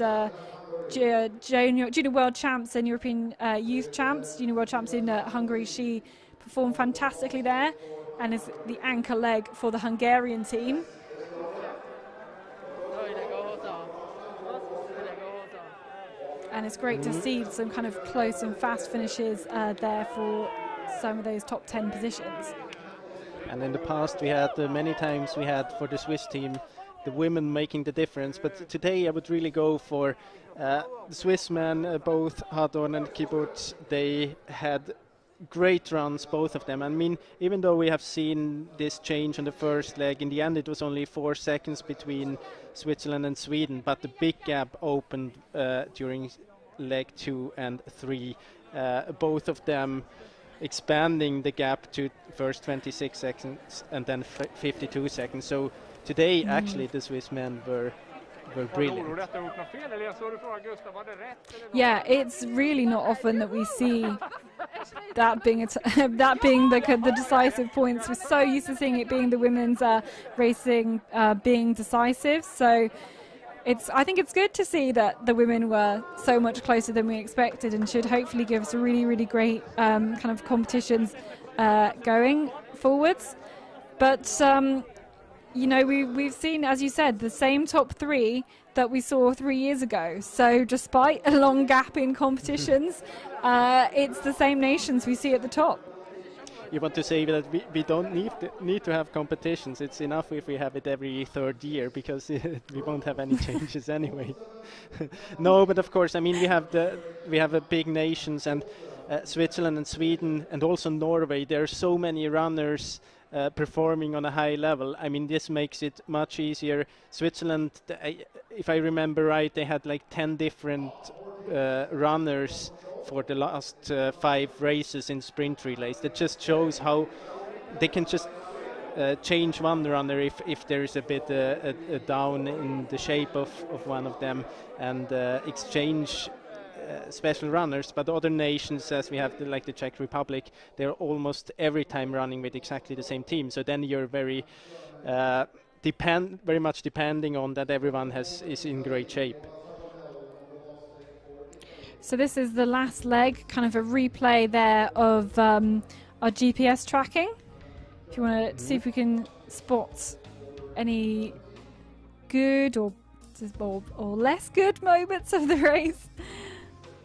junior world champs and European youth champs, junior world champs in Hungary. She performed fantastically there and is the anchor leg for the Hungarian team. And it's great to see some kind of close and fast finishes there for some of those top 10 positions. And in the past we had many times we had for the Swiss team the women making the difference, but today I would really go for the Swiss men, both Hadorn and Kibut. They had great runs, both of them. I mean, even though we have seen this change on the first leg, in the end it was only 4 seconds between Switzerland and Sweden, but the big gap opened during leg 2 and 3. Both of them expanding the gap to first 26 seconds and then 52 seconds. So today actually the Swiss men were brilliant. Yeah, it's really not often that we see that being the decisive points. We're so used to seeing it being the women's racing being decisive. So I think it's good to see that the women were so much closer than we expected, and should hopefully give us a really, really great kind of competitions going forwards. But you know, we've seen, as you said, the same top 3 that we saw 3 years ago. So despite a long gap in competitions, it's the same nations we see at the top. You want to say that we don't need to have competitions. It's enough if we have it every 3rd year, because we won't have any changes anyway. No, but of course, I mean, we have big nations, and Switzerland and Sweden and also Norway. There are so many runners performing on a high level. I mean, this makes it much easier. Switzerland, if I remember right, they had like 10 different runners for the last 5 races in sprint relays. That just shows how they can just change one runner if there is a bit down in the shape of one of them, and exchange special runners. But other nations, as we have like the Czech Republic, they're almost every time running with exactly the same team. So then you're very much depending on that everyone is in great shape. So this is the last leg, kind of a replay there of our GPS tracking. If you want to see if we can spot any good or less good moments of the race.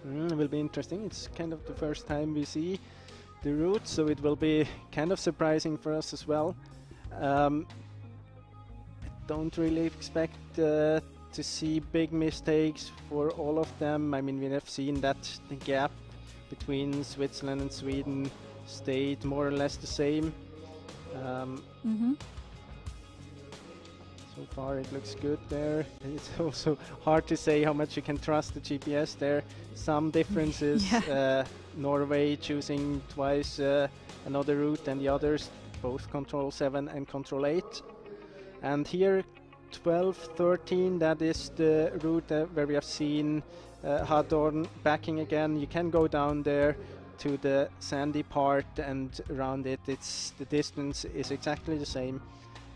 It will be interesting. It's kind of the first time we see the route, so it will be kind of surprising for us as well. I don't really expect to see big mistakes for all of them. I mean, we have seen that the gap between Switzerland and Sweden stayed more or less the same. So far it looks good there. It's also hard to say how much you can trust the GPS there. Some differences, Norway choosing twice another route than the others, both Control 7 and Control 8. And here 12, 13, that is the route where we have seen Hadorn backing again. You can go down there, to the sandy part, and around it, the distance is exactly the same.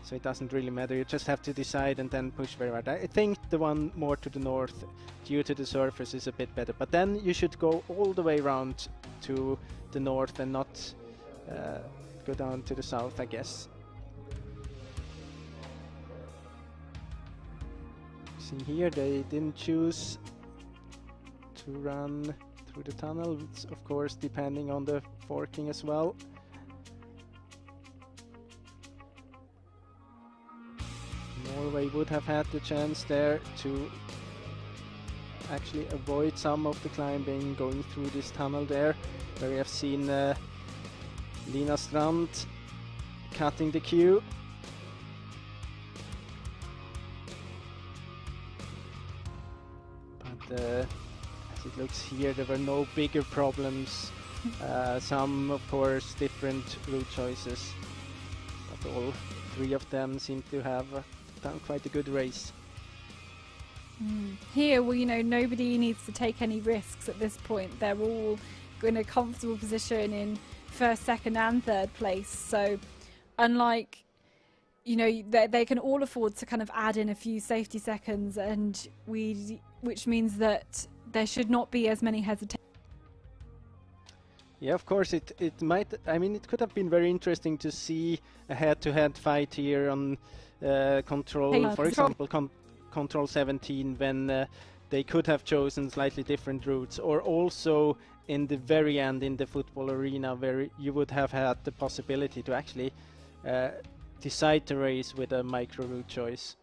So it doesn't really matter. You just have to decide and then push very hard. I think the one more to the north, due to the surface, is a bit better. But then you should go all the way around to the north and not go down to the south, I guess. See here, they didn't choose to run through the tunnel. It's of course depending on the forking as well. Norway would have had the chance there to actually avoid some of the climbing going through this tunnel there, where we have seen Lina Strand cutting the queue. But as it looks here, there were no bigger problems. Some, of course, different route choices, but all three of them seem to have done quite a good race. Here, well, you know, nobody needs to take any risks at this point. They're all in a comfortable position in first, second and third place. So unlike, you know, they can all afford to kind of add in a few safety seconds, and which means that there should not be as many hesitations. Yeah, of course, it might. I mean, it could have been very interesting to see a head-to-head fight here on control, for example, control 17, when they could have chosen slightly different routes, or also in the very end in the football arena, where you would have had the possibility to actually decide the race with a micro route choice.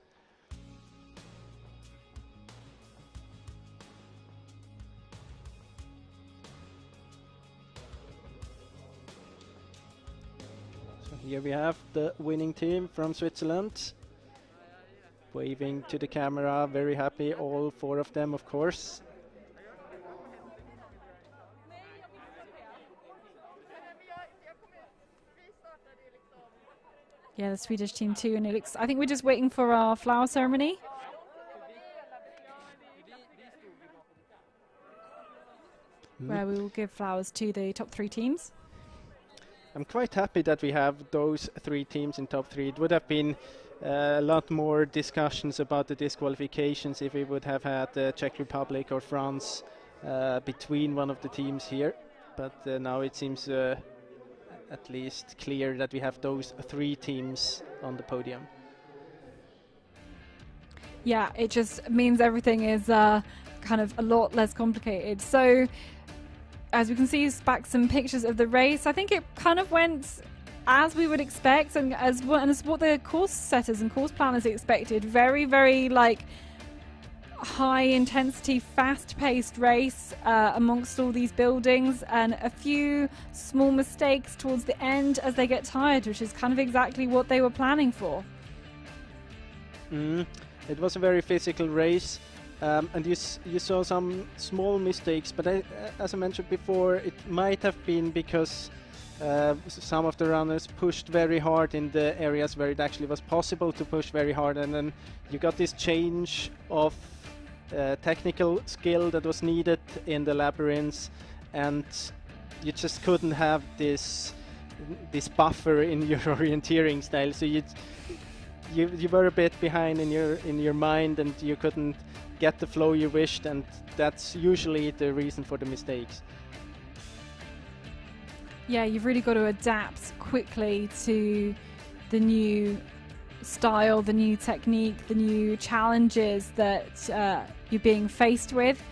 Here we have the winning team from Switzerland, waving to the camera, very happy, all four of them, of course. Yeah, the Swedish team too, and it looks, I think we're just waiting for our flower ceremony. Where we will give flowers to the top three teams. I'm quite happy that we have those three teams in top three. It would have been a lot more discussions about the disqualifications if we would have had the Czech Republic or France between one of the teams here. But now it seems at least clear that we have those three teams on the podium. Yeah, it just means everything is kind of a lot less complicated. So as we can see back some pictures of the race, I think it kind of went as we would as what the course setters and course planners expected. Very, very like high intensity, fast paced race amongst all these buildings, and a few small mistakes towards the end as they get tired, which is kind of exactly what they were planning for. It was a very physical race. And you saw some small mistakes, but as I mentioned before, it might have been because some of the runners pushed very hard in the areas where it actually was possible to push very hard, and then you got this change of technical skill that was needed in the labyrinths, and you just couldn't have this buffer in your orienteering style, so you were a bit behind in your mind, and you couldn't get the flow you wished, and that's usually the reason for the mistakes. Yeah, you've really got to adapt quickly to the new style, the new technique, the new challenges that you're being faced with,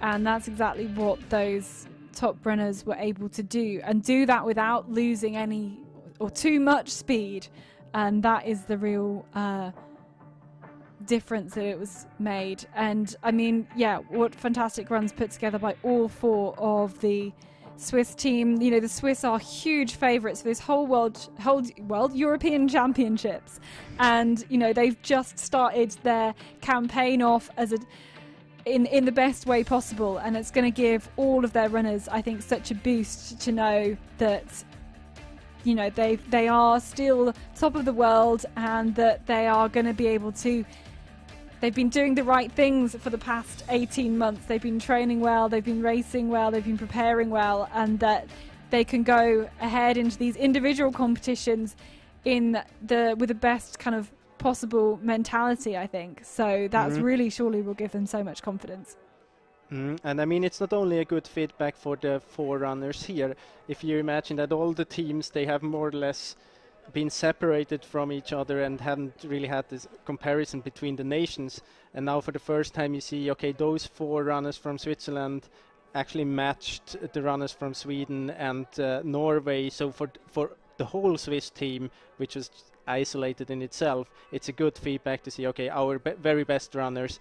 and that's exactly what those top runners were able to do, and do that without losing any or too much speed, and that is the real difference that it was made. And I mean, yeah, what fantastic runs put together by all four of the Swiss team. You know, the Swiss are huge favourites for this whole world European Championships, and you know, they've just started their campaign off as in the best way possible, and it's going to give all of their runners, I think, such a boost to know that, you know, they are still top of the world, and that they are going to be able to they've been doing the right things for the past 18 months. They've been training well, they've been racing well, they've been preparing well, and that they can go ahead into these individual competitions with the best kind of possible mentality, I think. So that's really surely will give them so much confidence. And I mean, it's not only a good feedback for the 4 runners here. If you imagine that all the teams, they have more or less been separated from each other and haven't really had this comparison between the nations, and now for the first time you see, okay, those 4 runners from Switzerland actually matched the runners from Sweden and Norway. So for the whole Swiss team, which was isolated in itself, it's a good feedback to see, okay, our very best runners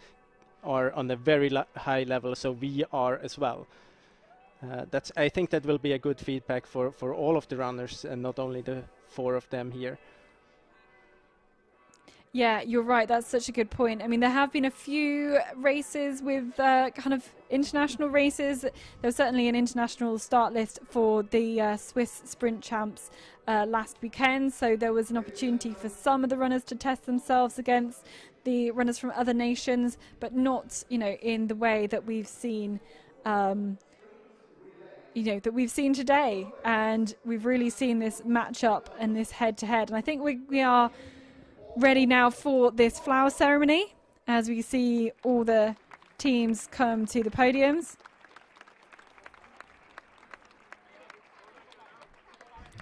are on a very high level, so we are as well. I think that will be a good feedback for all of the runners and not only the 4 of them here. Yeah, you're right. That's such a good point. I mean, there have been a few races with kind of international races. There was certainly an international start list for the Swiss Sprint Champs last weekend. So there was an opportunity for some of the runners to test themselves against the runners from other nations, but not, in the way that we've seen, that we've seen today. And we've really seen this match-up and this head-to-head. And I think we are ready now for this flower ceremony as we see all the teams come to the podiums.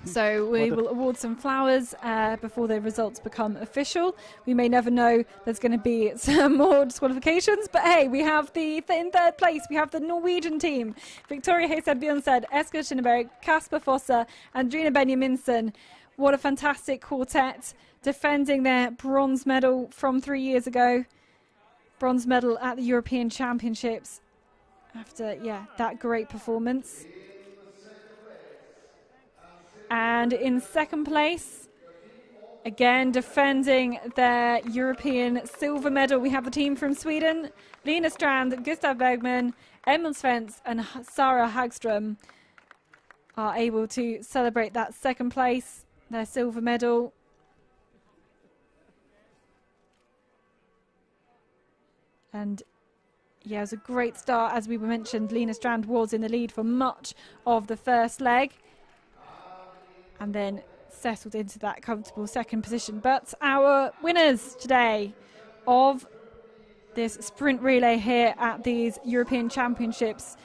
So we will award some flowers before the results become official. We may never know, there's going to be some more disqualifications, but hey, we have in third place, we have the Norwegian team. Victoria Heyseth Bjørnstad, Esker Kinneberg, Kasper Fosse, and Drina Benjaminsen. What a fantastic quartet, defending their bronze medal from 3 years ago. Bronze medal at the European Championships after, that great performance. And in second place, again defending their European silver medal, we have the team from Sweden, Lina Strand, Gustav Bergman, Emil Svens and Sara Hagström are able to celebrate that second place, their silver medal. And it was a great start. As we mentioned, Lina Strand was in the lead for much of the first leg and then settled into that comfortable second position. But our winners today of this sprint relay here at these European Championships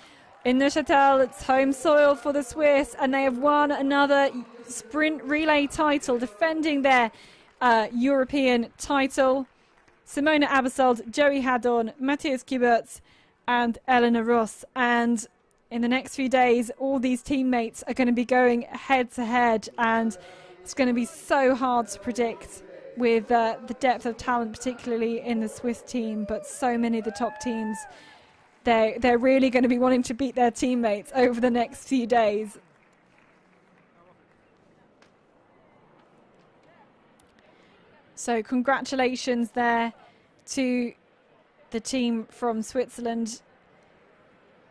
in Neuchâtel, it's home soil for the Swiss, and they have won another sprint relay title, defending their European title. Simona Abersold, Joey Haddon, Matthias Kuberts and Elena Ross. And in the next few days, all these teammates are going to be going head to head, and it's going to be so hard to predict with the depth of talent, particularly in the Swiss team, but so many of the top teams, they're really going to be wanting to beat their teammates over the next few days. So congratulations there to the team from Switzerland.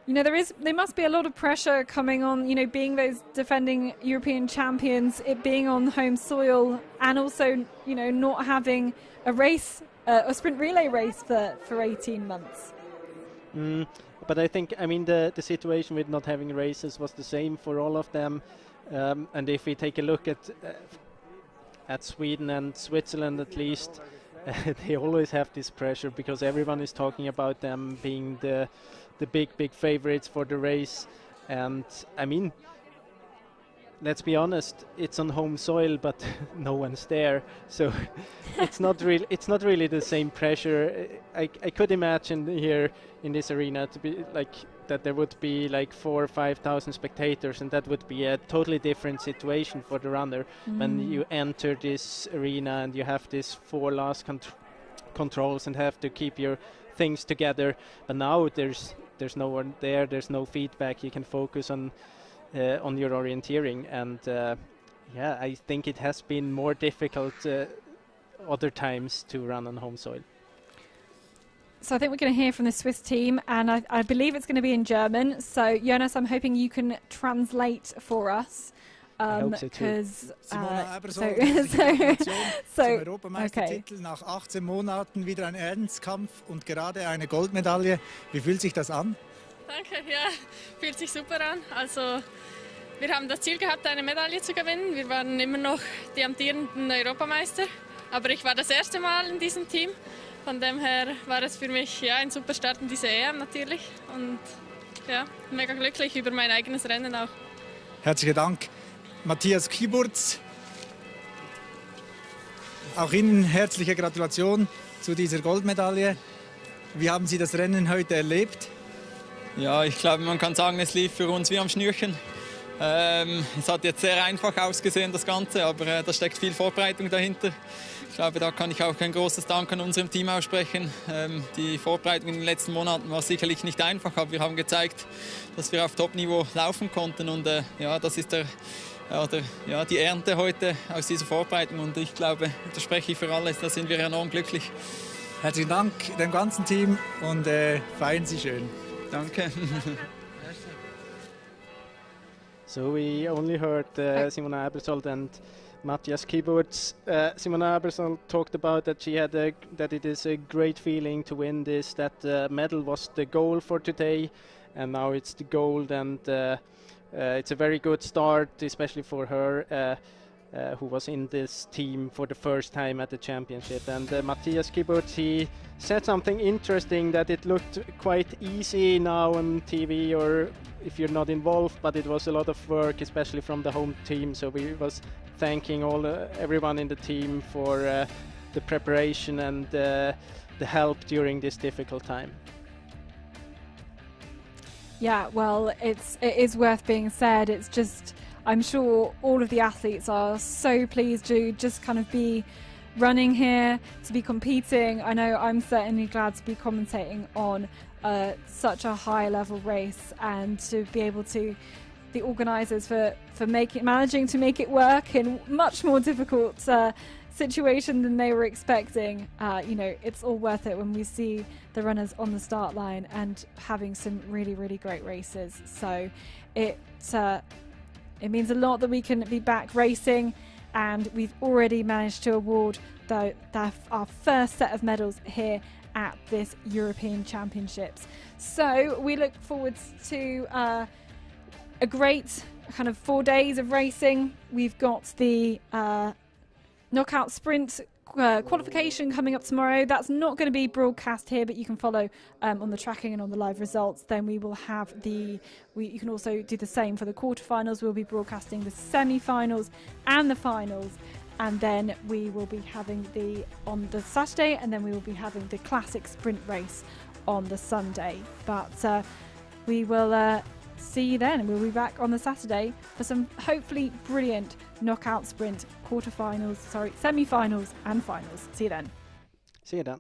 There must be a lot of pressure coming on, being those defending European champions, it being on home soil, and also, not having a sprint relay race for 18 months. But I think, the situation with not having races was the same for all of them. And if we take a look at Sweden and Switzerland, at least, they always have this pressure because everyone is talking about them being the big favorites for the race. And let's be honest, it's on home soil, but no one's there, so it's not really the same pressure. I could imagine here in this arena to be like that there would be like 4,000 or 5,000 spectators, and that would be a totally different situation for the runner when you enter this arena and you have these 4 last controls and have to keep your things together. But now there's no one there, there's no feedback, you can focus on your orienteering, and I think it has been more difficult other times to run on home soil. So I think we're going to hear from the Swiss team, and I believe it's going to be in German. So Jonas, I'm hoping you can translate for us. I hope so too. Simona Ebersold, Gratulation zum Europameistertitel. okay. Nach 18 Monaten wieder ein Ernstkampf und gerade eine Goldmedaille. Wie fühlt sich das an? Danke, ja, fühlt sich super an. Also wir haben das Ziel gehabt, eine Medaille zu gewinnen. Wir waren immer noch die amtierenden Europameister, aber ich war das erste Mal in diesem Team. Von dem her war es für mich ja, ein super Start in diese EM natürlich und ja, mega glücklich über mein eigenes Rennen auch. Herzlichen Dank, Matthias Kiburz. Auch Ihnen herzliche Gratulation zu dieser Goldmedaille. Wie haben Sie das Rennen heute erlebt? Ja, ich glaube, man kann sagen, es lief für uns wie am Schnürchen. Es hat jetzt sehr einfach ausgesehen, das Ganze, aber da steckt viel Vorbereitung dahinter. Ich glaube, da kann ich auch ein großes Dank an unserem Team aussprechen. Die Vorbereitung in den letzten Monaten war sicherlich nicht einfach, aber wir haben gezeigt, dass wir auf Top-Niveau laufen konnten. Und ja, das ist die Ernte heute aus dieser Vorbereitung. Und ich glaube, da spreche ich für alle, da sind wir enorm glücklich. Herzlichen Dank dem ganzen Team und feiern Sie schön. Danke. So we only heard Simona Ebersold and Matthias Kiburz. Simona Ebersold talked about that that it is a great feeling to win this, that the medal was the goal for today, and now it's the gold, and it's a very good start, especially for her, who was in this team for the first time at the championship. And Matthias Kiburz, he said something interesting, that it looked quite easy now on TV or if you're not involved, but it was a lot of work, especially from the home team. So we was thanking everyone in the team for the preparation and the help during this difficult time. Yeah, well, it is worth being said. It's just, I'm sure all of the athletes are so pleased to just kind of be running here, to be competing. I know I'm certainly glad to be commentating on such a high level race, and to be able to, the organisers for managing to make it work in much more difficult situation than they were expecting. You know, it's all worth it when we see the runners on the start line and having some really, really great races. So it means a lot that we can be back racing, and we've already managed to award our first set of medals here at this European Championships. So we look forward to a great kind of 4 days of racing. We've got the knockout sprint qualification coming up tomorrow. That's not going to be broadcast here, but you can follow on the tracking and on the live results. Then we will have you can also do the same for the quarterfinals. We'll be broadcasting the semi-finals and the finals, and then we will be having on the Saturday, and then we will be having the classic sprint race on the Sunday. But we will see you then, and we'll be back on the Saturday for some hopefully brilliant knockout sprint semi-finals and finals. See you then. See you then.